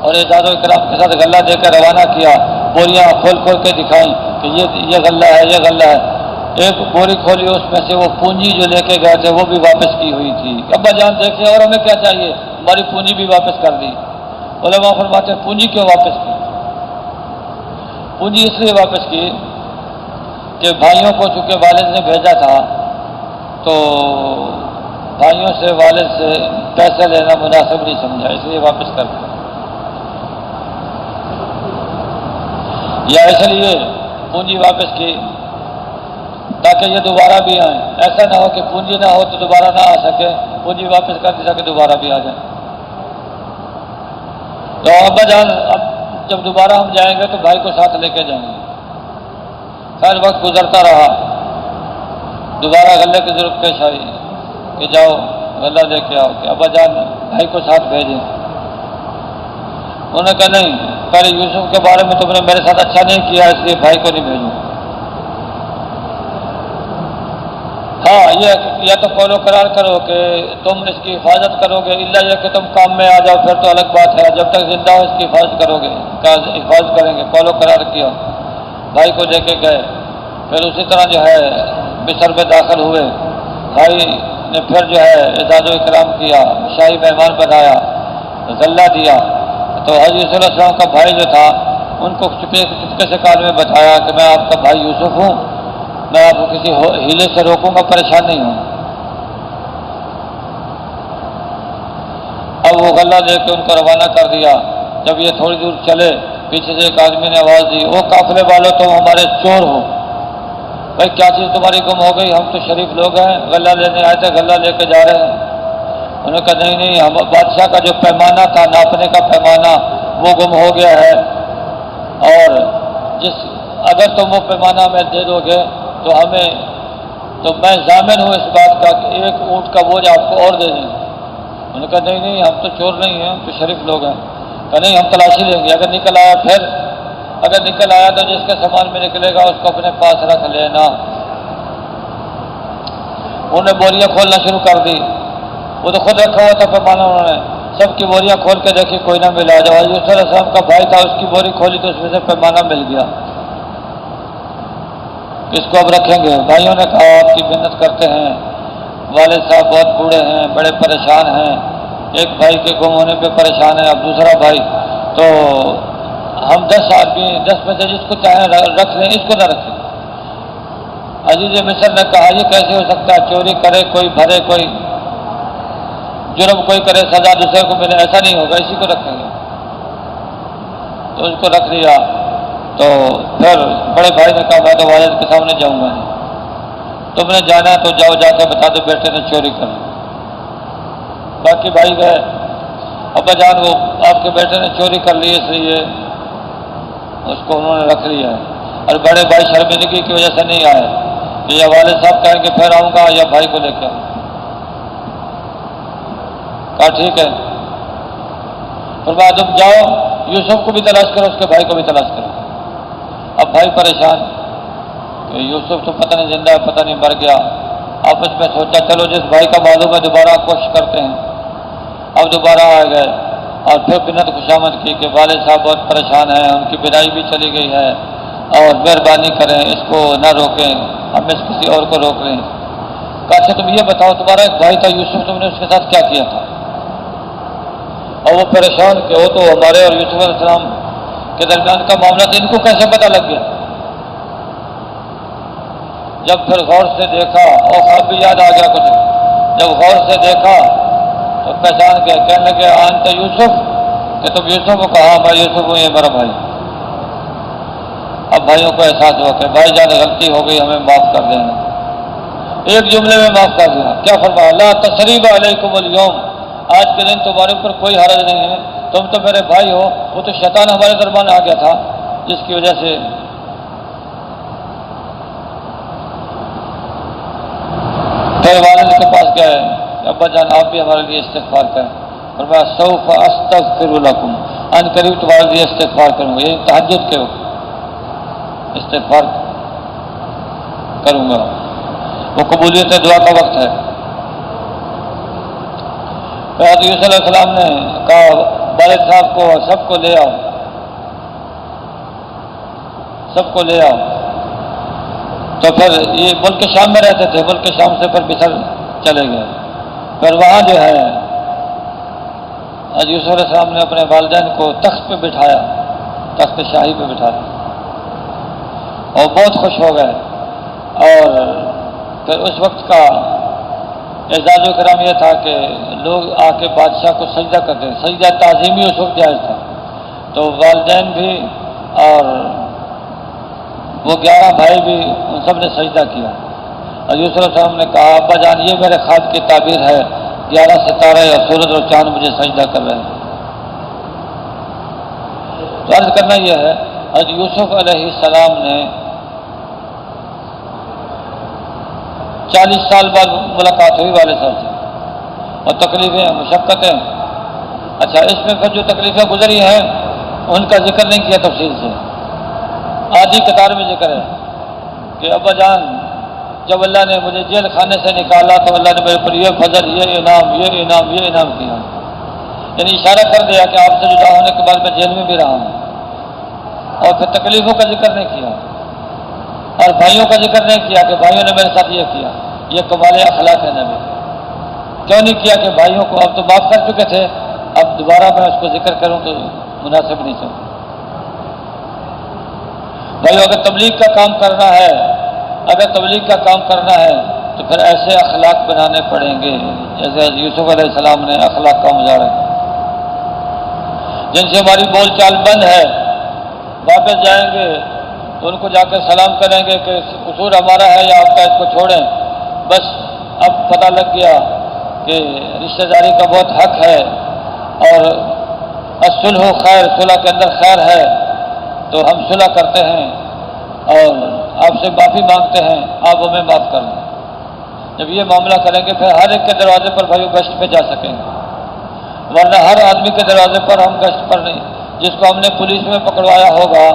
اور اعزاز و اکرام کے ساتھ غلہ دے کر روانہ کیا۔ بوریاں کھول کھول کے دکھائیں کہ یہ غلہ ہے، یہ غلہ ہے۔ ایک بوری کھولی، اس میں سے وہ پونجی جو لے کے گئے تھے وہ بھی واپس کی ہوئی تھی۔ ابا جان دیکھیں اور ہمیں کیا چاہیے، ہماری پونجی بھی واپس کر دی۔ علماء فرماتے ہیں پونجی کیوں واپس کی؟ پونجی اس لیے واپس کی کہ بھائیوں کو چونکہ والد نے بھیجا تھا تو بھائیوں سے والد سے پیسے لینا مناسب نہیں سمجھا، اس لیے واپس کر دیا، یا اس لیے پونجی واپس کی تاکہ یہ دوبارہ بھی آئیں۔ ایسا نہ ہو کہ پونجی نہ ہو تو دوبارہ نہ آ سکے، پونجی واپس کر دی تاکہ دوبارہ بھی آ جائیں۔ تو ابا جان اب جب دوبارہ ہم جائیں گے تو بھائی کو ساتھ لے کے جائیں گے۔ خیر وقت گزرتا رہا، دوبارہ غلے کی ضرورت پیش آئی کہ جاؤ غلہ لے کے آؤ، کہ ابا جان بھائی کو ساتھ بھیجیں۔ انہوں نے کہا نہیں، پہلے یوسف کے بارے میں تم نے میرے ساتھ اچھا نہیں کیا اس لیے بھائی کو نہیں بھیجوں۔ ہاں یہ یا تو قول و قرار کرو کہ تم اس کی حفاظت کرو گے، الا یہ کہ تم کام میں آ جاؤ پھر تو الگ بات ہے، جب تک زندہ ہو اس کی حفاظت کرو گے، حفاظت کریں گے۔ قول و قرار کیا، بھائی کو لے کے گئے، پھر اسی طرح جو ہے مصر میں داخل ہوئے۔ بھائی نے پھر جو ہے اعزاز و اکرام کیا، شاہی مہمان بنایا، غلہ دیا۔ تو حضرت صلی اللہ علیہ وسلم کا بھائی جو تھا ان کو چپکے سے کان میں بتایا کہ میں آپ کا بھائی یوسف ہوں، میں آپ کو کسی ہیلے سے روکوں گا، پریشان نہیں ہوں۔ اب وہ غلہ لے کے ان کو روانہ کر دیا۔ جب یہ تھوڑی دور چلے، پیچھے سے ایک آدمی نے آواز دی، او قافلے والوں، تم ہمارے چور ہو، بھائی کیا چیز تمہاری گم ہو گئی؟ ہم تو شریف لوگ ہیں، غلہ لینے آئے تھے، غلہ لے کے جا رہے ہیں۔ انہوں نے کہا نہیں، ہم بادشاہ کا جو پیمانہ تھا، ناپنے کا پیمانہ، وہ گم ہو گیا ہے، اور اگر تم وہ پیمانہ ہمیں دے دو گے تو میں ضامن ہوں اس بات کا کہ ایک اونٹ کا بوجھ آپ کو اور دے دیں گے۔ انہوں نے کہا نہیں، ہم تو چور نہیں ہیں، ہم تو شریف لوگ ہیں۔ کہا نہیں، ہم تلاشی لیں گے، اگر نکل آیا پھر، اگر نکل آیا تو جس کے سامان میں نکلے گا اس کو اپنے پاس رکھ لینا۔ انہوں نے بوریاں کھولنا شروع کر دی، وہ تو خود رکھا ہوا تھا پیمانہ، انہوں نے سب کی بوریاں کھول کے دیکھی، کوئی نہ ملا۔ جب حضرت یوسف علیہ السلام کا بھائی تھا، اس کی بوری کھولی تو اس میں سے پیمانہ مل گیا۔ اس کو اب رکھیں گے؟ بھائیوں نے کہا آپ کی محنت کرتے ہیں، والد صاحب بہت بوڑھے ہیں، بڑے پریشان ہیں، ایک بھائی کے گم ہونے پہ پریشان ہے، اب دوسرا بھائی، تو ہم 10 آدمی 10 میں سے جس کو چاہیں رکھ لیں، اس کو نہ رکھیں۔ عزیز مصر نے کہا یہ کیسے ہو سکتا ہے؟ چوری کرے کوئی، بھرے کوئی، جرم کوئی کرے، سزا دوسرے کو ملے، ایسا نہیں ہوگا، اسی کو رکھیں گے۔ تو اس کو رکھ لیا۔ تو پھر بڑے بھائی نے کہا میں تو والد کے سامنے جاؤں گا نہیں، تم نے جانا ہے تو جاؤ، جا کے بتا دو بیٹے نے چوری کر لی۔ باقی بھائی گئے، ابا جان وہ آپ کے بیٹے نے چوری کر لی، اس لیے اس کو انہوں نے رکھ لیا ہے۔ اور بڑے بھائی شرمندگی کی وجہ سے نہیں آئے کہ یا والد صاحب کہیں کہ پھر آؤں گا یا بھائی کو لے کے آؤں۔ کہا ٹھیک ہے۔ پھر بعد تم جاؤ، یوسف کو بھی تلاش کرو، اس کے بھائی کو بھی تلاش کرو۔ اب بھائی پریشان کہ یوسف تو پتہ نہیں زندہ ہے، پتہ نہیں مر گیا۔ آپس میں سوچا چلو جس بھائی کا معلوم ہے دوبارہ کوشش کرتے ہیں۔ اب دوبارہ آ گئے اور پھر بنت خوشامد کی کہ والد صاحب بہت پریشان ہیں، ان کی بدائی بھی چلی گئی ہے، اور مہربانی کریں اس کو نہ روکیں، ہم اس کسی اور کو روک لیں۔ کہا اچھا تم یہ بتاؤ تمہارا ایک بھائی تھا یوسف، تم نے اس کے ساتھ کیا کیا تھا؟ اور وہ پریشان کہ وہ تو ہمارے اور یوسف علیہ السلام کے درمیان کا معاملہ تھا، ان کو کیسے پتہ لگ گیا؟ جب پھر غور سے دیکھا، اور خواب بھی یاد آ گیا کچھ، جب غور سے دیکھا تو پہچان گئے، کہنے لگے انت یوسف، کہ تم یوسف ہو؟ کہا میں یوسف ہوں، یہ میرا بھائی۔ اب بھائیوں کو احساس ہوا کہ بھائی جان غلطی ہو گئی، ہمیں معاف کر دینا۔ ایک جملے میں معاف کر دیا، کیا فرمایا؟ لا تثریب علیکم اليوم، آج کے دن تمہارے اوپر کوئی حرج نہیں ہے، تم تو میرے بھائی ہو، وہ تو شیطان ہمارے درمیان آ گیا تھا جس کی وجہ سے۔ پھر والد کے پاس گئے، ابا جان آپ بھی ہمارے لیے استغفار کریں۔ فرمایا سوف استغفر لکم، ان قریب تمہارے لیے استغفار کروں گا، یہ تہجد کے وقت استغفار کروں گا، وہ قبولیت دعا کا وقت ہے۔ حضرت یوسف علیہ السلام نے کہا والد صاحب کو سب کو لے آؤ، سب کو لے آؤ۔ تو پھر یہ ملک شام میں رہتے تھے، ملک شام سے پھر بسر چلے گئے۔ پھر وہاں جو ہے حضرت یوسف علیہ السلام نے اپنے والدین کو تخت پہ بٹھایا، تخت شاہی پہ بٹھا دیا، اور بہت خوش ہو گئے۔ اور پھر اس وقت کا اعزاز و کرام یہ تھا کہ لوگ آ کے بادشاہ کو سجدہ کرتے، سجدہ تعظیمی اس وقت جائز تھا، تو والدین بھی اور وہ 11 بھائی بھی ان سب نے سجدہ کیا۔ اور یوسف علیہ السلام نے کہا ابا جان یہ میرے خواب کی تعبیر ہے، 11 ستارے اور سورج اور چاند مجھے سجدہ کر رہے ہیں۔ تو عرض کرنا یہ ہے حضرت یوسف علیہ السلام نے 40 سال بعد ملاقات ہوئی والد صاحب سے، اور تکلیفیں مشقتیں، اچھا اس میں پھر جو تکلیفیں گزری ہیں ان کا ذکر نہیں کیا تفصیل سے، آدھی قطار میں ذکر ہے کہ ابا جان جب اللہ نے مجھے جیل خانے سے نکالا تو اللہ نے میرے پر یہ فضل، یہ انعام کیا، یعنی اشارہ کر دیا کہ آپ سے جدا ہونے کے بعد میں جیل میں بھی رہا ہوں۔ اور پھر تکلیفوں کا ذکر نہیں کیا، اور بھائیوں کا ذکر نہیں کیا کہ بھائیوں نے میرے ساتھ یہ کیا، یہ کمال اخلاق ہے نبی۔ کیوں نہیں کیا کہ بھائیوں کو اب تو معاف کر چکے تھے، اب دوبارہ میں اس کو ذکر کروں تو مناسب نہیں سمجھتا۔ بھائیو اگر تبلیغ کا کام کرنا ہے اگر تبلیغ کا کام کرنا ہے تو پھر ایسے اخلاق بنانے پڑیں گے جیسے یوسف علیہ السلام نے اخلاق کا مظاہرہ کیا، جن سے ہماری بول چال بند ہے۔ واپس جائیں گے تو ان کو جا کے سلام کریں گے کہ قصور ہمارا ہے یا آپ کا، اس کو چھوڑیں۔ بس اب پتہ لگ گیا کہ رشتہ داری کا بہت حق ہے، اور الصلح خیر، صلح کے اندر خیر ہے، تو ہم صلح کرتے ہیں اور آپ سے معافی مانگتے ہیں، آپ ہمیں معاف کر دیں۔ جب یہ معاملہ کریں گے پھر ہر ایک کے دروازے پر بھائی گشت پہ جا سکیں گے، ورنہ ہر آدمی کے دروازے پر ہم گشت پر نہیں۔ جس کو ہم نے پولیس میں پکڑوایا ہوگا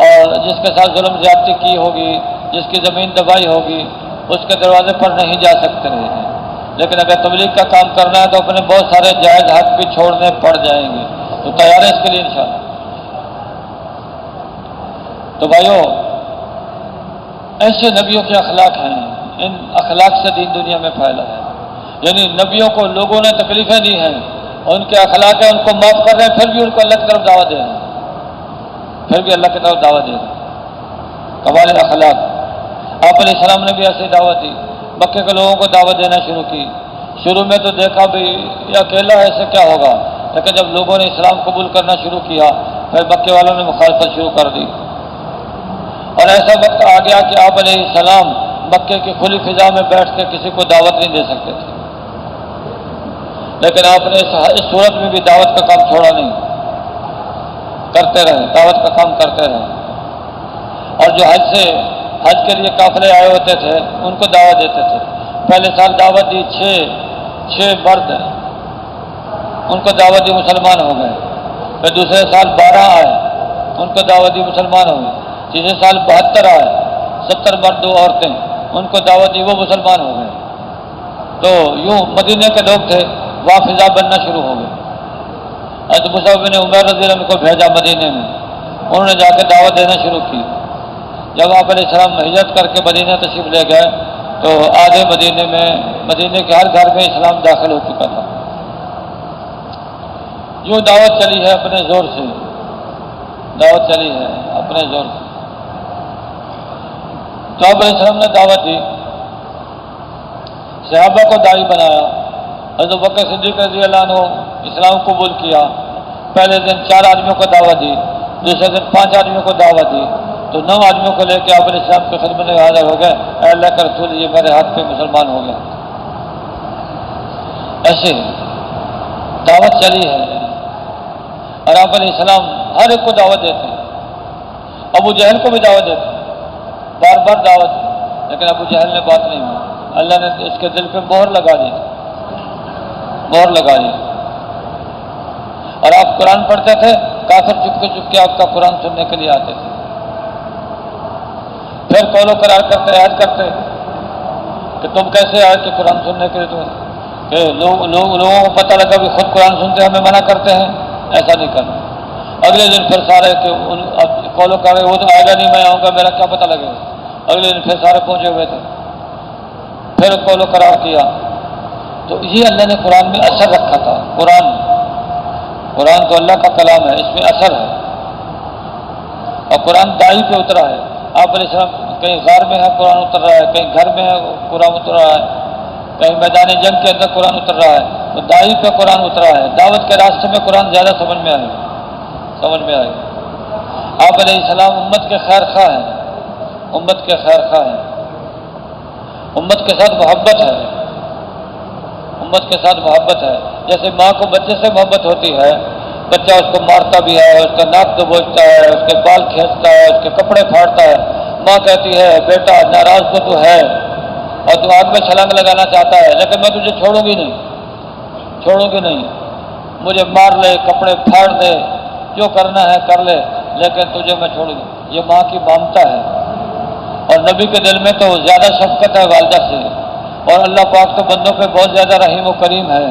اور جس کے ساتھ ظلم زیادتی کی ہوگی، جس کی زمین دبائی ہوگی، اس کے دروازے پر نہیں جا سکتے ہیں۔ لیکن اگر تبلیغ کا کام کرنا ہے تو اپنے بہت سارے جائز حق بھی چھوڑنے پڑ جائیں گے، تو تیار ہے اس کے لیے انشاءاللہ؟ تو بھائیو، ایسے نبیوں کے اخلاق ہیں، ان اخلاق سے دین دنیا میں پھیلا ہے۔ یعنی نبیوں کو لوگوں نے تکلیفیں دی ہیں، اور ان کے اخلاق ہیں ان کو معاف کر رہے ہیں، پھر بھی ان کو اللہ کی طرف دعوت دے رہے ہیں، پھر بھی اللہ کی طرف دعوت دے رہے ہیں۔ کمال اخلاق۔ آپ علیہ السلام نے بھی ایسی دعوت دی، مکے کے لوگوں کو دعوت دینا شروع کی۔ شروع میں تو دیکھا بھی یہ اکیلا ایسے کیا ہوگا، لیکن جب لوگوں نے اسلام قبول کرنا شروع کیا پھر مکے والوں نے مخالفت شروع کر دی، اور ایسا وقت آ گیا کہ آپ علیہ السلام مکے کی کھلی فضا میں بیٹھ کے کسی کو دعوت نہیں دے سکتے تھے، لیکن آپ نے اس صورت میں بھی دعوت کا کام چھوڑا نہیں، کرتے رہے، دعوت کا کام کرتے رہے۔ اور جو حج کے لیے قافلے آئے ہوتے تھے ان کو دعوت دیتے تھے۔ پہلے سال دعوت دی، چھ مرد ان کو دعوت دی، مسلمان ہو گئے۔ پھر دوسرے سال 12 آئے، ان کو دعوت دی، مسلمان ہو گئے۔ تیسرے سال 72 آئے، 70 مرد 2 عورتیں، ان کو دعوت دی، وہ مسلمان ہو گئے۔ تو یوں مدینے کے لوگ تھے، وہاں فضا بننا شروع ہو گئی۔ حضرت مصعب بن عمیر رضی اللہ عنہ کو بھیجا مدینے میں، انہوں نے جا کے دعوت دینا شروع کی۔ جب آپ علیہ السلام ہجرت کر کے مدینہ تشریف لے گئے تو آدھے مدینے کے ہر گھر میں اسلام داخل ہو چکا تھا۔ یوں دعوت چلی ہے اپنے زور سے، دعوت چلی ہے اپنے زور سے۔ تو آپ علیہ السلام نے دعوت دی، صحابہ کو داعی بنایا۔ حضرت بکر صدیق رضی اللہ عنہ اسلام قبول کیا۔ پہلے دن 4 آدمیوں کو دعوت دی، دوسرے دن 5 آدمیوں کو دعوت دی، تو 9 آدمیوں کو لے کے آپ علیہ السلام کی خدمت میں حاضر ہو گئے، اے اللہ کا رسول یہ میرے ہاتھ پہ مسلمان ہو گیا۔ ایسے دعوت چلی ہے، اور آپ علیہ السلام ہر ایک کو دعوت دیتے ہیں۔ ابو جہل کو بھی دعوت دیتے ہیں، بار بار دعوت دی، لیکن ابو جہل نے بات نہیں مانی۔ اللہ نے اس کے دل پہ مہر لگا دی، مہر لگا دی۔ اور آپ قرآن پڑھتے تھے، کافر چپ کے آپ کا قرآن سننے کے لیے آتے تھے، پھر قول و قرار کرتے، عہد کرتے کہ تم کیسے آئے کہ قرآن سننے کے لیے تمہیں، کہ لوگوں کو پتہ لگا کہ خود قرآن سنتے ہمیں منع کرتے ہیں، ایسا نہیں کرنا۔ اگلے دن پھر سارے کہ قول و قرار، وہ تو آئے گا نہیں، میں آؤں گا، میرا کیا پتہ لگے گا۔ اگلے دن پھر سارے پہنچے ہوئے تھے، پھر قول و قرار کیا۔ تو یہ اللہ نے قرآن میں اثر رکھا تھا۔ قرآن تو اللہ کا کلام ہے، اس میں اثر ہے، اور قرآن دائی پہ اترا ہے۔ آپ علیہ السلام کہیں غار میں ہے قرآن اتر رہا ہے، کہیں گھر میں ہے قرآن اتر رہا ہے، کہیں میدان جنگ کے اندر قرآن اتر رہا ہے، تو دائی پہ قرآن اترا ہے۔ دعوت کے راستے میں قرآن زیادہ سمجھ میں آئے۔ آپ علیہ السلام امت کے خیر خواہ ہیں، امت کے خیر خواہ ہیں، امت کے ساتھ محبت ہے، امت کے ساتھ محبت ہے۔ جیسے ماں کو بچے سے محبت ہوتی ہے، بچہ اس کو مارتا بھی ہے، اس کا ناک دبوچتا ہے، اس کے بال کھینچتا ہے، اس کے کپڑے پھاڑتا ہے، ماں کہتی ہے بیٹا ناراض تو ہے اور تو آگ میں چھلانگ لگانا چاہتا ہے، لیکن میں تجھے چھوڑوں گی نہیں، مجھے مار لے، کپڑے پھاڑ دے، جو کرنا ہے کر لے، لیکن تجھے میں چھوڑوں گی۔ یہ ماں کی ممتا ہے۔ اور نبی کے دل میں تو زیادہ شفقت ہے والدہ سے، اور اللہ پاک تو بندوں پہ بہت زیادہ رحیم و کریم ہے۔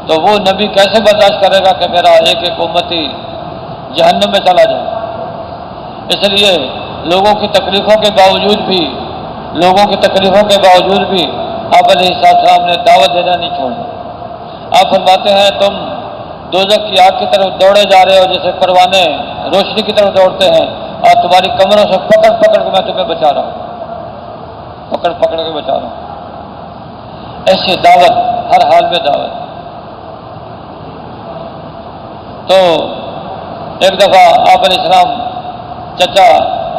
تو وہ نبی کیسے برداشت کرے گا کہ میرا ایک امتی جہنم میں چلا جائے؟ اس لیے لوگوں کی تکلیفوں کے باوجود بھی آپ علیہ السلام نے دعوت دینا نہیں چھوڑا۔ آپ فرماتے ہیں تم دوزخ کی آگ کی طرف دوڑے جا رہے ہو جیسے پروانے روشنی کی طرف دوڑتے ہیں، اور تمہاری کمروں سے پکڑ پکڑ کے میں تمہیں بچا رہا ہوں، پکڑ پکڑ کے بچا رہا ہوں۔ ایسی دعوت، ہر حال میں دعوت۔ تو ایک دفعہ آپ علیہ السلام چچا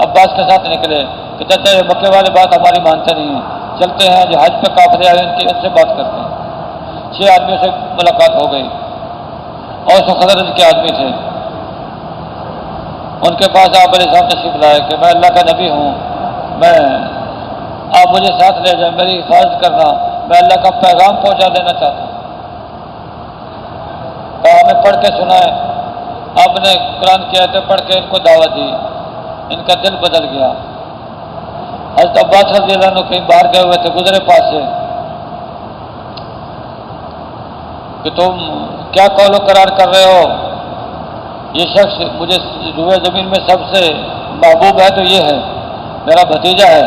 عباس کے ساتھ نکلے کہ چچا یہ مکے والے بات ہماری مانتے نہیں ہیں، چلتے ہیں جو حج پہ قافلے آئے ان سے بات کرتے ہیں۔ 6 آدمیوں سے ملاقات ہو گئی اور سو خزرج کے آدمی تھے، ان کے پاس آپ علیہ السلام تشریف لائے کہ میں اللہ کا نبی ہوں، آپ مجھے ساتھ لے جائیں، میری حفاظت کرنا، میں اللہ کا پیغام پہنچا دینا چاہتا ہوں۔ ہمیں پڑھ کے سنائے۔ آپ نے قرآن کی آیتیں پڑھ کے ان کو دعوت دی، ان کا دل بدل گیا۔ حضرت عباس رضی اللہ عنہ کہیں باہر گئے ہوئے تھے، گزرے پاس سے کہ تم کیا قول و قرار کر رہے ہو، یہ شخص مجھے روئے زمین میں سب سے محبوب ہے تو یہ ہے، میرا بھتیجا ہے،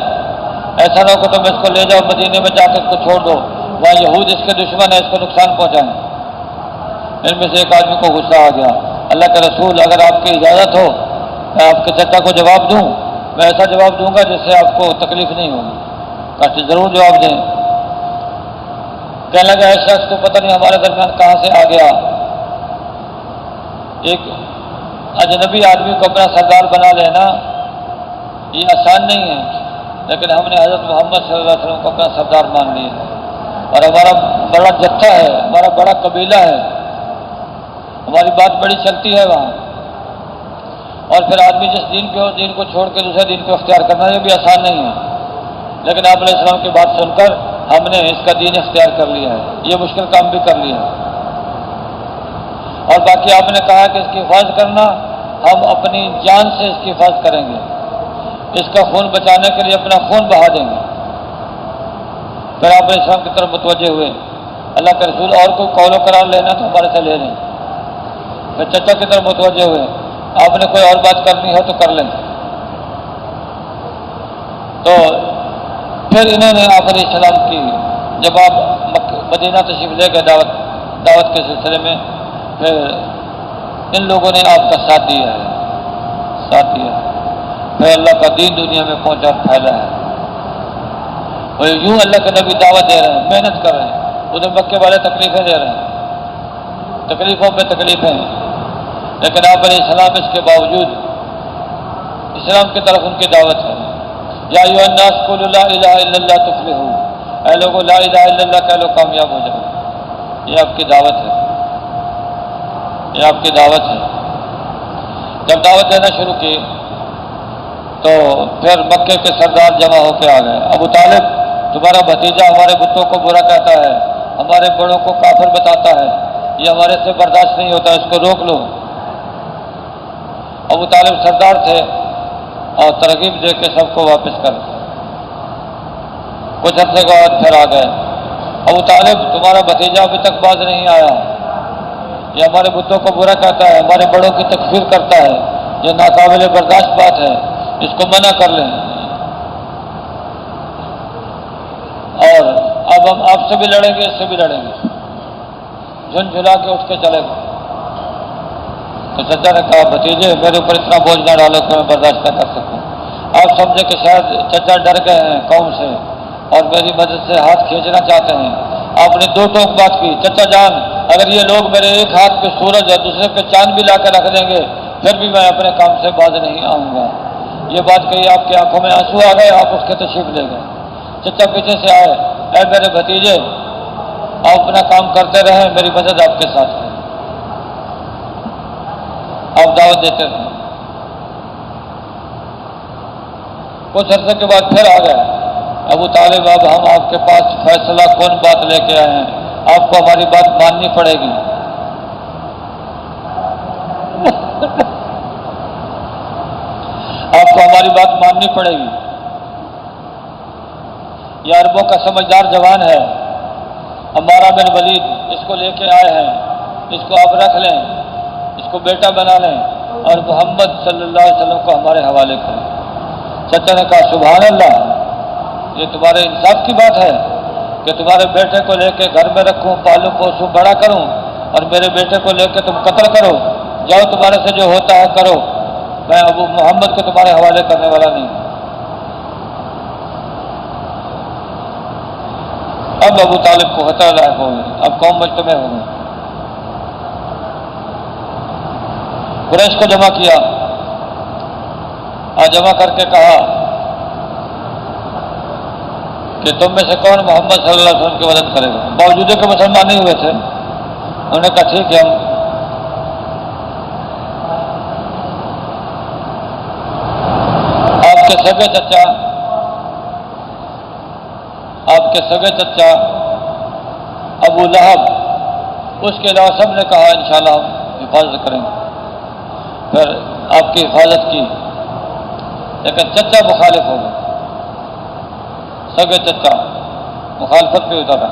ایسا نہ ہو کہ تم اس کو لے جاؤ مدینے میں جا کے اس کو چھوڑ دو، وہاں یہود اس کے دشمن ہے، اس کو نقصان پہنچائیں۔ ان میں سے ایک آدمی کو غصہ آ گیا، اللہ کے رسول اگر آپ کی اجازت ہو میں آپ کے چچا کو جواب دوں، میں ایسا جواب دوں گا جس سے آپ کو تکلیف نہیں ہوگی۔ کہا ضرور جواب دیں۔ کہنے لگا ایک شخص کو پتہ نہیں ہمارے درمیان کہاں سے آ گیا، ایک اجنبی آدمی کو اپنا سردار بنا لینا یہ آسان نہیں ہے، لیکن ہم نے حضرت محمد صلی اللہ علیہ وسلم کو اپنا سردار مان لیا اور ہمارا بڑا جتھا ہے، ہمارا بڑا قبیلہ ہے، ہماری بات بڑی چلتی ہے وہاں۔ اور پھر آدمی جس دین پہ ہو دین کو چھوڑ کے دوسرے دین کو اختیار کرنا یہ بھی آسان نہیں ہے، لیکن آپ علیہ السلام کی بات سن کر ہم نے اس کا دین اختیار کر لیا ہے، یہ مشکل کام بھی کر لیا ہے۔ اور باقی آپ نے کہا کہ اس کی حفاظت کرنا، ہم اپنی جان سے اس کی حفاظت کریں گے، اس کا خون بچانے کے لیے اپنا خون بہا دیں گے۔ پھر آپ علیہ السلام کی طرف متوجہ ہوئے، اللہ کے رسول اور کوئی قول و قرار لینا تو ہمارے سے لے لیں۔ پھر چچا کی طرف متوجہ ہوئے، آپ نے کوئی اور بات کرنی ہے تو کر لیں۔ تو پھر انہوں نے آپ علیہ السلام کی جب آپ مدینہ تشریف لے گئے دعوت کے سلسلے میں، پھر ان لوگوں نے آپ کا ساتھ دیا ہے، پھر اللہ کا دین دنیا میں پہنچا اور پھیلا ہے۔ اور یوں اللہ کے نبی دعوت دے رہے ہیں، محنت کر رہے ہیں، ادھر مکے والے تکلیفیں دے رہے ہیں، تکلیفوں پہ تکلیفیں، لیکن آپ علیہ السلام اس کے باوجود اسلام کی طرف ان کی دعوت ہے۔ یا ایھا الناس قولوا لا الہ الا اللہ تفلحوا، اے لوگوں لا الہ الا اللہ کہہ لو کامیاب ہو جاؤ۔ یہ آپ کی دعوت ہے، یہ آپ کی دعوت ہے۔ جب دعوت دینا شروع کی تو پھر مکے کے سردار جمع ہو کے آ گئے۔ ابو طالب تمہارا بھتیجا ہمارے بتوں کو برا کہتا ہے، ہمارے بڑوں کو کافر بتاتا ہے، یہ ہمارے سے برداشت نہیں ہوتا، اس کو روک لو۔ ابو طالب سردار تھے اور ترغیب دے کے سب کو واپس کر کچھ عرصے کے بعد پھر آ گئے۔ ابو طالب تمہارا بھتیجا ابھی تک باز نہیں آیا، یہ ہمارے بتوں کو برا کہتا ہے، ہمارے بڑوں کی تکفیر کرتا ہے، یہ ناقابل برداشت بات ہے، اس کو منع کر لیں۔ اور اب ہم آپ سے بھی لڑیں گے، اس سے بھی لڑیں گے۔ جھنجھلا کے اٹھ کے چلے گئے۔ تو چچا نے کہا بھتیجے میرے اوپر اتنا بوجھ نہ ڈالو کہ میں برداشت نہ کر سکوں۔ آپ سمجھے کہ شاید چچا ڈر گئے ہیں قوم سے اور میری مدد سے ہاتھ کھینچنا چاہتے ہیں۔ آپ نے 2 ٹوک بات کی، چچا جان اگر یہ لوگ میرے ایک ہاتھ پہ سورج اور دوسرے پہ چاند بھی لا کر رکھ دیں گے پھر بھی میں اپنے کام سے باز نہیں آؤں گا۔ یہ بات کہی، آپ کی آنکھوں میں آنسو آ گئے، آپ اس کے تشریف لے گئے۔ چچا پیچھے سے آئے، اے میرے بھتیجے آپ اپنا کام کرتے رہیں، میری مدد آپ کے ساتھ ہے، آپ دعوت دیتے رہیں۔ کچھ عرصے کے بعد پھر آ گئے، ابو طالب اب ہم آپ کے پاس فیصلہ کن بات لے کے آئے ہیں، آپ کو ہماری بات ماننی پڑے گی۔ آپ کو ہماری بات ماننی پڑے گی۔ یہ عربوں کا سمجھدار جوان ہے، عمارہ بن ولید اس کو لے کے آئے ہیں، اس کو آپ رکھ لیں، اس کو بیٹا بنا لیں اور محمد صلی اللہ علیہ وسلم کو ہمارے حوالے کریں۔ چچا نے کہا سبحان اللہ، یہ تمہارے انصاف کی بات ہے کہ تمہارے بیٹے کو لے کے گھر میں رکھوں، پالوں پوسوں، بڑا کروں اور میرے بیٹے کو لے کے تم قتل کرو، جاؤ تمہارے سے جو ہوتا ہے کرو۔ میں ابو محمد کو تمہارے حوالے کرنے والا نہیں ہوں۔ اب ابو طالب کو خطرہ لاحق ہو گئی، اب قوم مجتمع ہو گئی، قریش کو جمع کیا اور جمع کر کے کہا کہ تم میں سے کون محمد صلی اللہ علیہ وسلم کی مدد کرے گا؟ باوجود کہ مسلمان نہیں ہوئے تھے، انہوں نے کہا ٹھیک ہے ہم۔ آپ کے سگے چچا ابو لہب، اس کے علاوہ سب نے کہا انشاءاللہ ہم حفاظت کریں گے، پھر آپ کی حفاظت کی، لیکن چچا مخالف ہو گئے، سگے چچا مخالفت پہ اترا،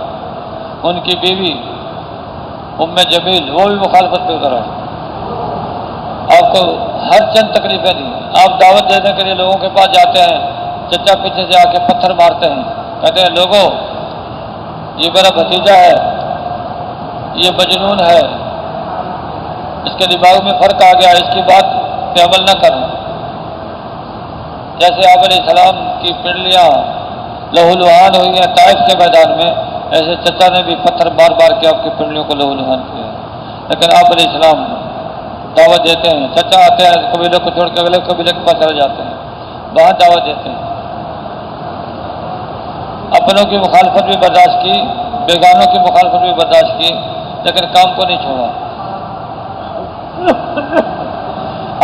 ان کی بیوی ام جمیل وہ بھی مخالفت پہ اترا۔ آپ کو ہر چند تکلیفیں دی، آپ دعوت دینے کے لیے لوگوں کے پاس جاتے ہیں، چچا پیچھے سے آ کے پتھر مارتے ہیں، کہتے ہیں لوگوں یہ میرا بھتیجا ہے، یہ مجنون ہے، اس کے دماغ میں فرق آ گیا، اس کی بات پہ عمل نہ کریں۔ جیسے آپ علیہ السلام کی پنڈلیاں لہو لہان ہوئی ہیں طائف کے میدان میں، ایسے چچا نے بھی پتھر بار بار کے آپ کی پنڈلیوں کو لہو لہان کیا، لیکن آپ علیہ السلام دعوت دیتے ہیں، چچا آتے ہیں قبیلے کو چھوڑ کے اگلے قبیلے کے پاس چلے جاتے ہیں، وہاں دعوت دیتے ہیں، اپنوں کی مخالفت بھی برداشت کی، بیگانوں کی مخالفت بھی برداشت کی، لیکن کام کو نہیں چھوڑا۔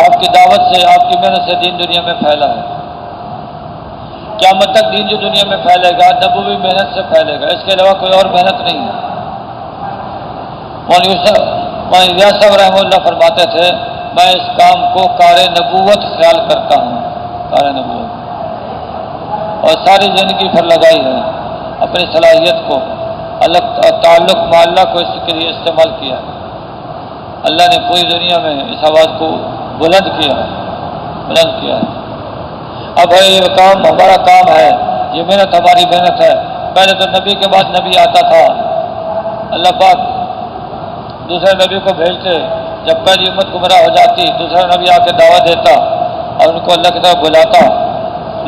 آپ کی دعوت سے، آپ کی محنت سے دین دنیا میں پھیلا ہے، قیامت تک دین جو دنیا میں پھیلے گا نبوی محنت سے پھیلے گا، اس کے علاوہ کوئی اور محنت نہیں ہے۔ مولانا الیاس صاحب رحمہ اللہ فرماتے تھے میں اس کام کو کار نبوت خیال کرتا ہوں، کار نبوت، اور ساری زندگی پر لگائی ہے، اپنی صلاحیت کو، تعلق مع اللہ کو اس کے لیے استعمال کیا، اللہ نے پوری دنیا میں اس آواز کو بلند کیا ہے۔ اب یہ کام ہمارا کام ہے، یہ محنت ہماری محنت ہے۔ پہلے تو نبی کے بعد نبی آتا تھا، اللہ پاک دوسرے نبی کو بھیجتے، جب پہلی امت گمراہ ہو جاتی دوسرا نبی آ کے دعوت دیتا اور ان کو اللہ کی طرف بلاتا،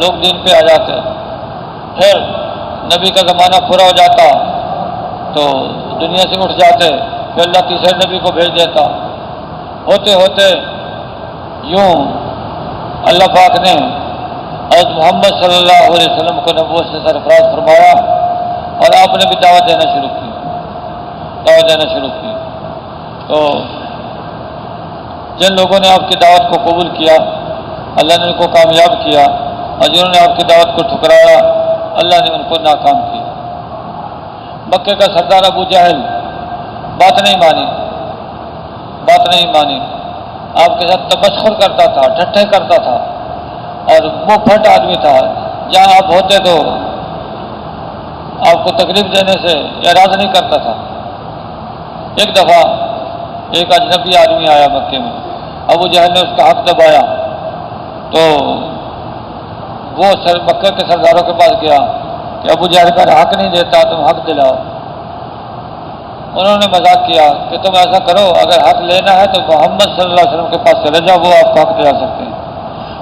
لوگ دین پہ آ جاتے، پھر نبی کا زمانہ پورا ہو جاتا تو دنیا سے اٹھ جاتے، پھر اللہ تیسرے نبی کو بھیج دیتا، ہوتے ہوتے یوں اللہ پاک نے حضرت محمد صلی اللہ علیہ وسلم کو نبوت سے سرفراز فرمایا اور آپ نے بھی دعوت دینا شروع کی۔ تو جن لوگوں نے آپ کی دعوت کو قبول کیا اللہ نے ان کو کامیاب کیا، اور جنہوں نے آپ کی دعوت کو ٹھکرایا اللہ نے ان کو ناکام کیا۔ مکے کا سردار ابو جہل بات نہیں مانی، آپ کے ساتھ تبسخر کرتا تھا، ٹھٹھے کرتا تھا، اور منہ پھٹ آدمی تھا، جہاں آپ ہوتے تو آپ کو تکلیف دینے سے اعراض نہیں کرتا تھا۔ ایک دفعہ ایک اجنبی آدمی آیا مکے میں، ابو جہل نے اس کا حق دبایا تو وہ مکے کے سرداروں کے پاس گیا کہ ابو جہل کا حق نہیں دیتا، تم حق دلاؤ۔ انہوں نے مذاق کیا کہ تم ایسا کرو، اگر حق لینا ہے تو محمد صلی اللہ علیہ وسلم کے پاس چلے جاؤ، وہ آپ کو حق دلا سکتے ہیں۔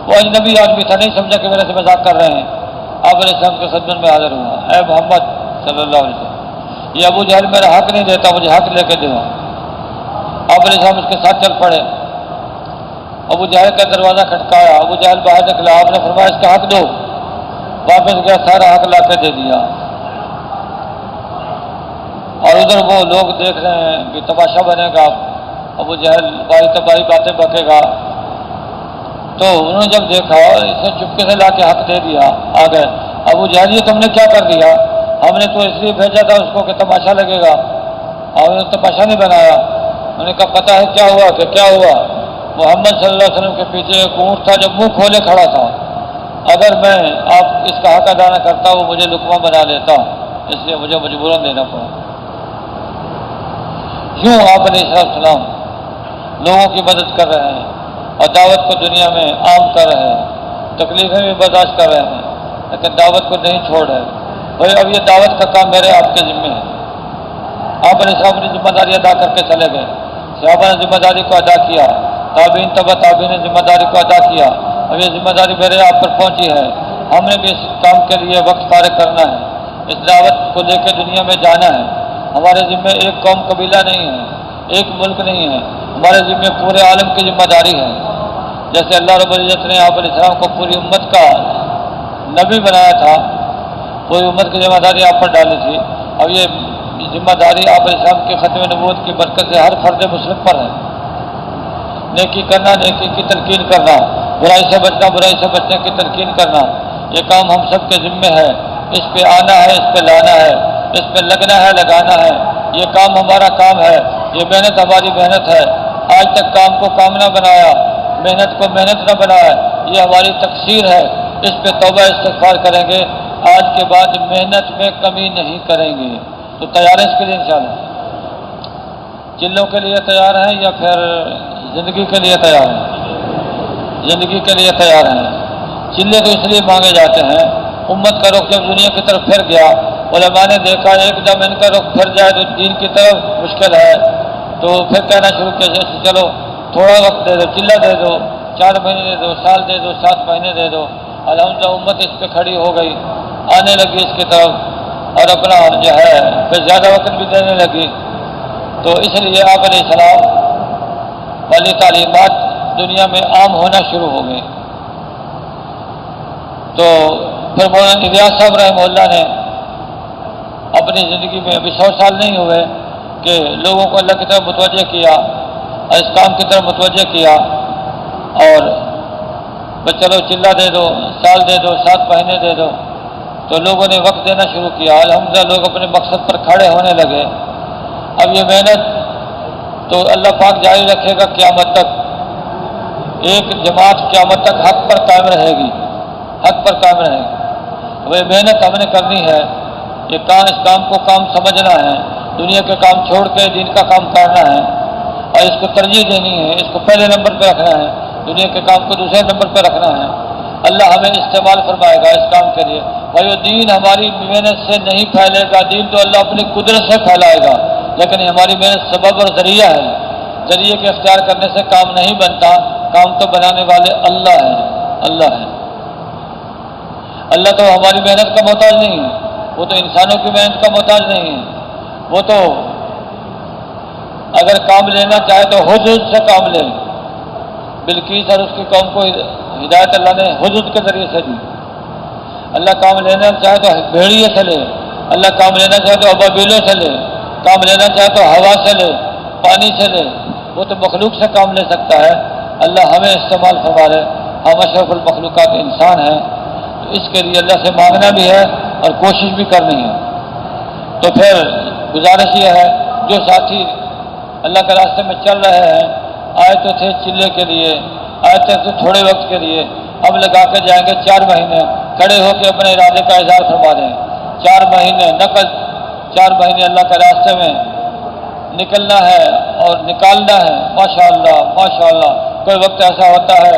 وہ اجنبی آدمی تھا، نہیں سمجھا کہ میرے سے مذاق کر رہے ہیں، آپ علیہ السلام کے خدمت میں حاضر ہوا، اے محمد صلی اللہ علیہ وسلم، یہ ابو جہل میرا حق نہیں دیتا، مجھے حق لے کے دو۔ آپ علیہ السلام اس کے ساتھ چل پڑے، ابو جہل کا دروازہ کھٹکایا، ابو جہل باہر نکلا، آپ نے فرمایا اس کا حق دو، واپس گیا، سارا حق لا کے دے دیا۔ اور ادھر وہ لوگ دیکھ رہے ہیں کہ تماشا بنے گا، ابو جہل باری تباہی باتیں بکے گا، تو انہوں نے جب دیکھا اس نے چپکے سے لا کے حق دے دیا، آ گئے، ابو جہل یہ تم نے کیا کر دیا؟ ہم نے تو اس لیے بھیجا تھا اس کو کہ تماشا لگے گا، اور انہوں نے تماشا نہیں بنایا۔ انہوں نے کہا پتہ ہے کیا ہوا؟ کہ کیا ہوا؟ محمد صلی اللہ علیہ وسلم کے پیچھے ایک اونٹ تھا جو منہ کھولے کھڑا تھا، اگر میں آپ اس کا حق ادا نہ کرتا وہ مجھے لقمہ بنا لیتا، اس لیے مجھے مجبوراً دینا پڑا۔ یوں آپ علیہ السلام لوگوں کی مدد کر رہے ہیں اور دعوت کو دنیا میں عام کر رہے ہیں، تکلیفیں بھی برداشت کر رہے ہیں، لیکن دعوت کو نہیں چھوڑ رہے۔ بھائی اب یہ دعوت کا کام میرے آپ کے ذمہ ہے۔ آپ علیہ السلام نے ذمہ داری ادا کر کے چلے گئے، صحابہ نے ذمہ داری کو ادا کیا، تابعین تبع تابعین نے ذمہ داری کو ادا کیا، اب یہ ذمہ داری میرے آپ پر پہنچی ہے، ہم نے بھی اس کام کے لیے وقت فارغ کرنا ہے، اس دعوت کو لے کے دنیا میں جانا ہے۔ ہمارے ذمہ ایک قوم قبیلہ نہیں ہے، ایک ملک نہیں ہے، ہمارے ذمہ پورے عالم کی ذمہ داری ہے۔ جیسے اللہ رب العزت نے آپ علیہ السلام کو پوری امت کا نبی بنایا تھا، پوری امت کی ذمہ داری آپ پر ڈالی تھی، اب یہ ذمہ داری آپ علیہ السلام کے ختم نبوت کی برکت سے ہر فرد مسلم پر ہے۔ نیکی کرنا، نیکی کی تلقین کرنا، برائی سے بچنا، برائی سے بچنے کی تلقین کرنا، یہ کام ہم سب کے ذمے ہے۔ اس پہ آنا ہے، اس پہ لانا ہے، اس پہ لگنا ہے، لگانا ہے، یہ کام ہمارا کام ہے، یہ محنت ہماری محنت ہے۔ آج تک کام کو کام نہ بنایا، محنت کو محنت نہ بنایا، یہ ہماری تقصیر ہے، اس پہ توبہ استغفار کریں گے، آج کے بعد محنت میں کمی نہیں کریں گے۔ تو تیار ہیں اس کے لیے انشاءاللہ؟ چلوں کے لیے تیار ہیں یا پھر زندگی کے لیے تیار ہیں؟ زندگی کے لیے تیار ہیں۔ چلے تو اس لیے مانگے جاتے ہیں، امت کا رخ جب دنیا کی طرف پھر گیا، علماء نے دیکھا ایک دم ان کا رخ پھر جائے تو دین کی طرف مشکل ہے، تو پھر کہنا شروع کیا جیسے چلو تھوڑا وقت دے دو، چلہ دے دو، 4 مہینے دے دو، سال دے دو، 7 مہینے دے دو۔ الحمدللہ امت اس پہ کھڑی ہو گئی، آنے لگی اس کی طرف، اور اپنا جو ہے پھر زیادہ وقت بھی دینے لگی۔ تو اس لیے آپ علیہ السلام والی تعلیمات دنیا میں عام ہونا شروع ہو گئی۔ تو پھر مولانا الیاس صاحب رحمہ اللہ نے اپنی زندگی میں ابھی 100 سال نہیں ہوئے کہ لوگوں کو اللہ کی طرف متوجہ کیا اور اس کام کی طرف متوجہ کیا، اور بس چلو چلہ دے دو، سال دے دو، 7 مہینے دے دو، تو لوگوں نے وقت دینا شروع کیا۔ الحمدللہ لوگ اپنے مقصد پر کھڑے ہونے لگے۔ اب یہ محنت تو اللہ پاک جاری رکھے گا قیامت تک، ایک جماعت قیامت تک حق پر قائم رہے گی، حق پر قائم رہے گی۔ وہ محنت ہم نے کرنی ہے، یہ کام، اس کام کو کام سمجھنا ہے، دنیا کے کام چھوڑ کے دین کا کام کرنا ہے، اور اس کو ترجیح دینی ہے، اس کو پہلے نمبر پہ رکھنا ہے، دنیا کے کام کو دوسرے نمبر پہ رکھنا ہے۔ اللہ ہمیں استعمال فرمائے گا اس کام کے لیے۔ بھائیو دین ہماری محنت سے نہیں پھیلے گا، دین تو اللہ اپنی قدرت سے پھیلائے گا، لیکن ہماری محنت سبب اور ذریعہ ہے۔ ذریعے کے اختیار کرنے سے کام نہیں بنتا، کام تو بنانے والے اللہ ہیں، اللہ ہے۔ اللہ تو ہماری محنت کا محتاج نہیں ہے، وہ تو انسانوں کی محنت کا محتاج نہیں ہے، وہ تو اگر کام لینا چاہے تو حدود سے کام لے۔ بلقیس اور اس کی قوم کو ہدایت اللہ نے حدود کے ذریعے سے دی۔ اللہ کام لینا چاہے تو بھیڑیے سے لے، اللہ کام لینا چاہے تو ابابیلوں سے لے، کام لینا چاہے تو ہوا سے لے، پانی سے لے، وہ تو مخلوق سے کام لے سکتا ہے۔ اللہ ہمیں استعمال فرما لے، ہم اشرف المخلوقات انسان ہیں، تو اس کے لیے اللہ سے مانگنا بھی ہے اور کوشش بھی کرنی ہے۔ تو پھر گزارش یہ ہے، جو ساتھی اللہ کے راستے میں چل رہے ہیں، آئے تو تھے چلے کے لیے، آئے تھے تھوڑے وقت کے لیے، اب لگا کے جائیں گے 4 مہینے، کھڑے ہو کے اپنے ارادے کا اظہار فرما دیں۔ 4 مہینے نقل، 4 مہینے اللہ کے راستے میں نکلنا ہے اور نکالنا ہے۔ ماشاءاللہ ماشاءاللہ، کوئی وقت ایسا ہوتا ہے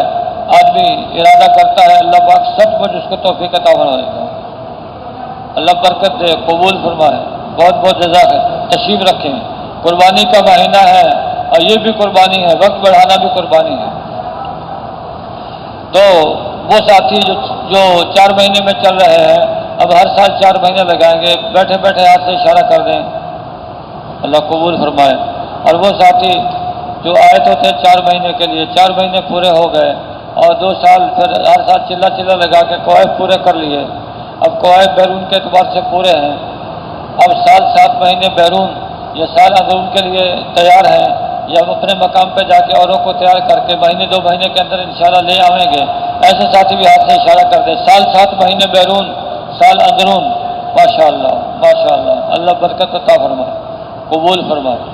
آدمی ارادہ کرتا ہے، اللہ پاک سچ مچ اس کو توفیق عطا فرمائے گا، اللہ برکت دے، قبول فرمائے۔ بہت بہت جزاک ہے، تشریف رکھیں۔ قربانی کا مہینہ ہے اور یہ بھی قربانی ہے، وقت بڑھانا بھی قربانی ہے۔ تو وہ ساتھی جو 4 مہینے میں چل رہے ہیں، اب ہر سال 4 مہینے لگائیں گے، بیٹھے بیٹھے ہاتھ سے اشارہ کر دیں، اللہ قبول فرمائے۔ اور وہ ساتھی جو آئے تو تھے 4 مہینے کے لیے، 4 مہینے پورے ہو گئے، اور 2 سال پھر ہر سال چلہ چلہ لگا کے کوائف پورے کر لیے۔ اب کوائف بیرون کے اعتبار سے پورے ہیں، اب سال 7 مہینے بیرون یا سال اندرون کے لیے تیار ہیں، یا اپنے مقام پہ جا کے اوروں کو تیار کر کے مہینے 2 مہینے کے اندر انشاءاللہ لے آئیں گے۔ ایسے ساتھی بھی ہاتھ سے اشارہ کر دیں، سال 7 مہینے بیرون، سال اندرون۔ ماشاءاللہ ماشاءاللہ، اللہ برکت عطا فرمائے، قبول فرمائے۔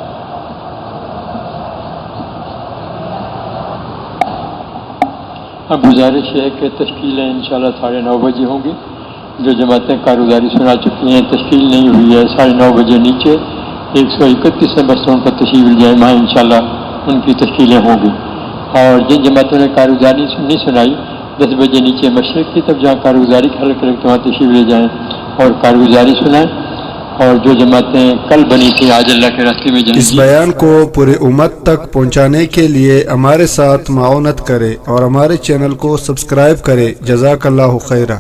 اب گزارش ہے کہ تشکیلیں انشاءاللہ 9:30 بجے ہوں گی۔ جو جماعتیں کارگزاری سنا چکی ہیں، تشکیل نہیں ہوئی ہے، 9:30 بجے نیچے 131 نمبر سٹون پر تشریف لے جائیں، وہاں انشاءاللہ ان کی تشکیلیں ہوں گی۔ اور جن جماعتوں نے کارگزاری نہیں سنائی، 10 بجے نیچے مشرق کی طرف جہاں کارگزاری کے حلقے لگتے وہاں تشریف لے جائیں اور کارگزاری سنائیں۔ اور جو جماعتیں کل بنی تھیں آج اللہ کے راستے میں جائیں اس گی. بیان کو پورے امت تک پہنچانے کے لیے ہمارے ساتھ معاونت کرے اور ہمارے چینل کو سبسکرائب کرے. جزاک اللہ خیرہ.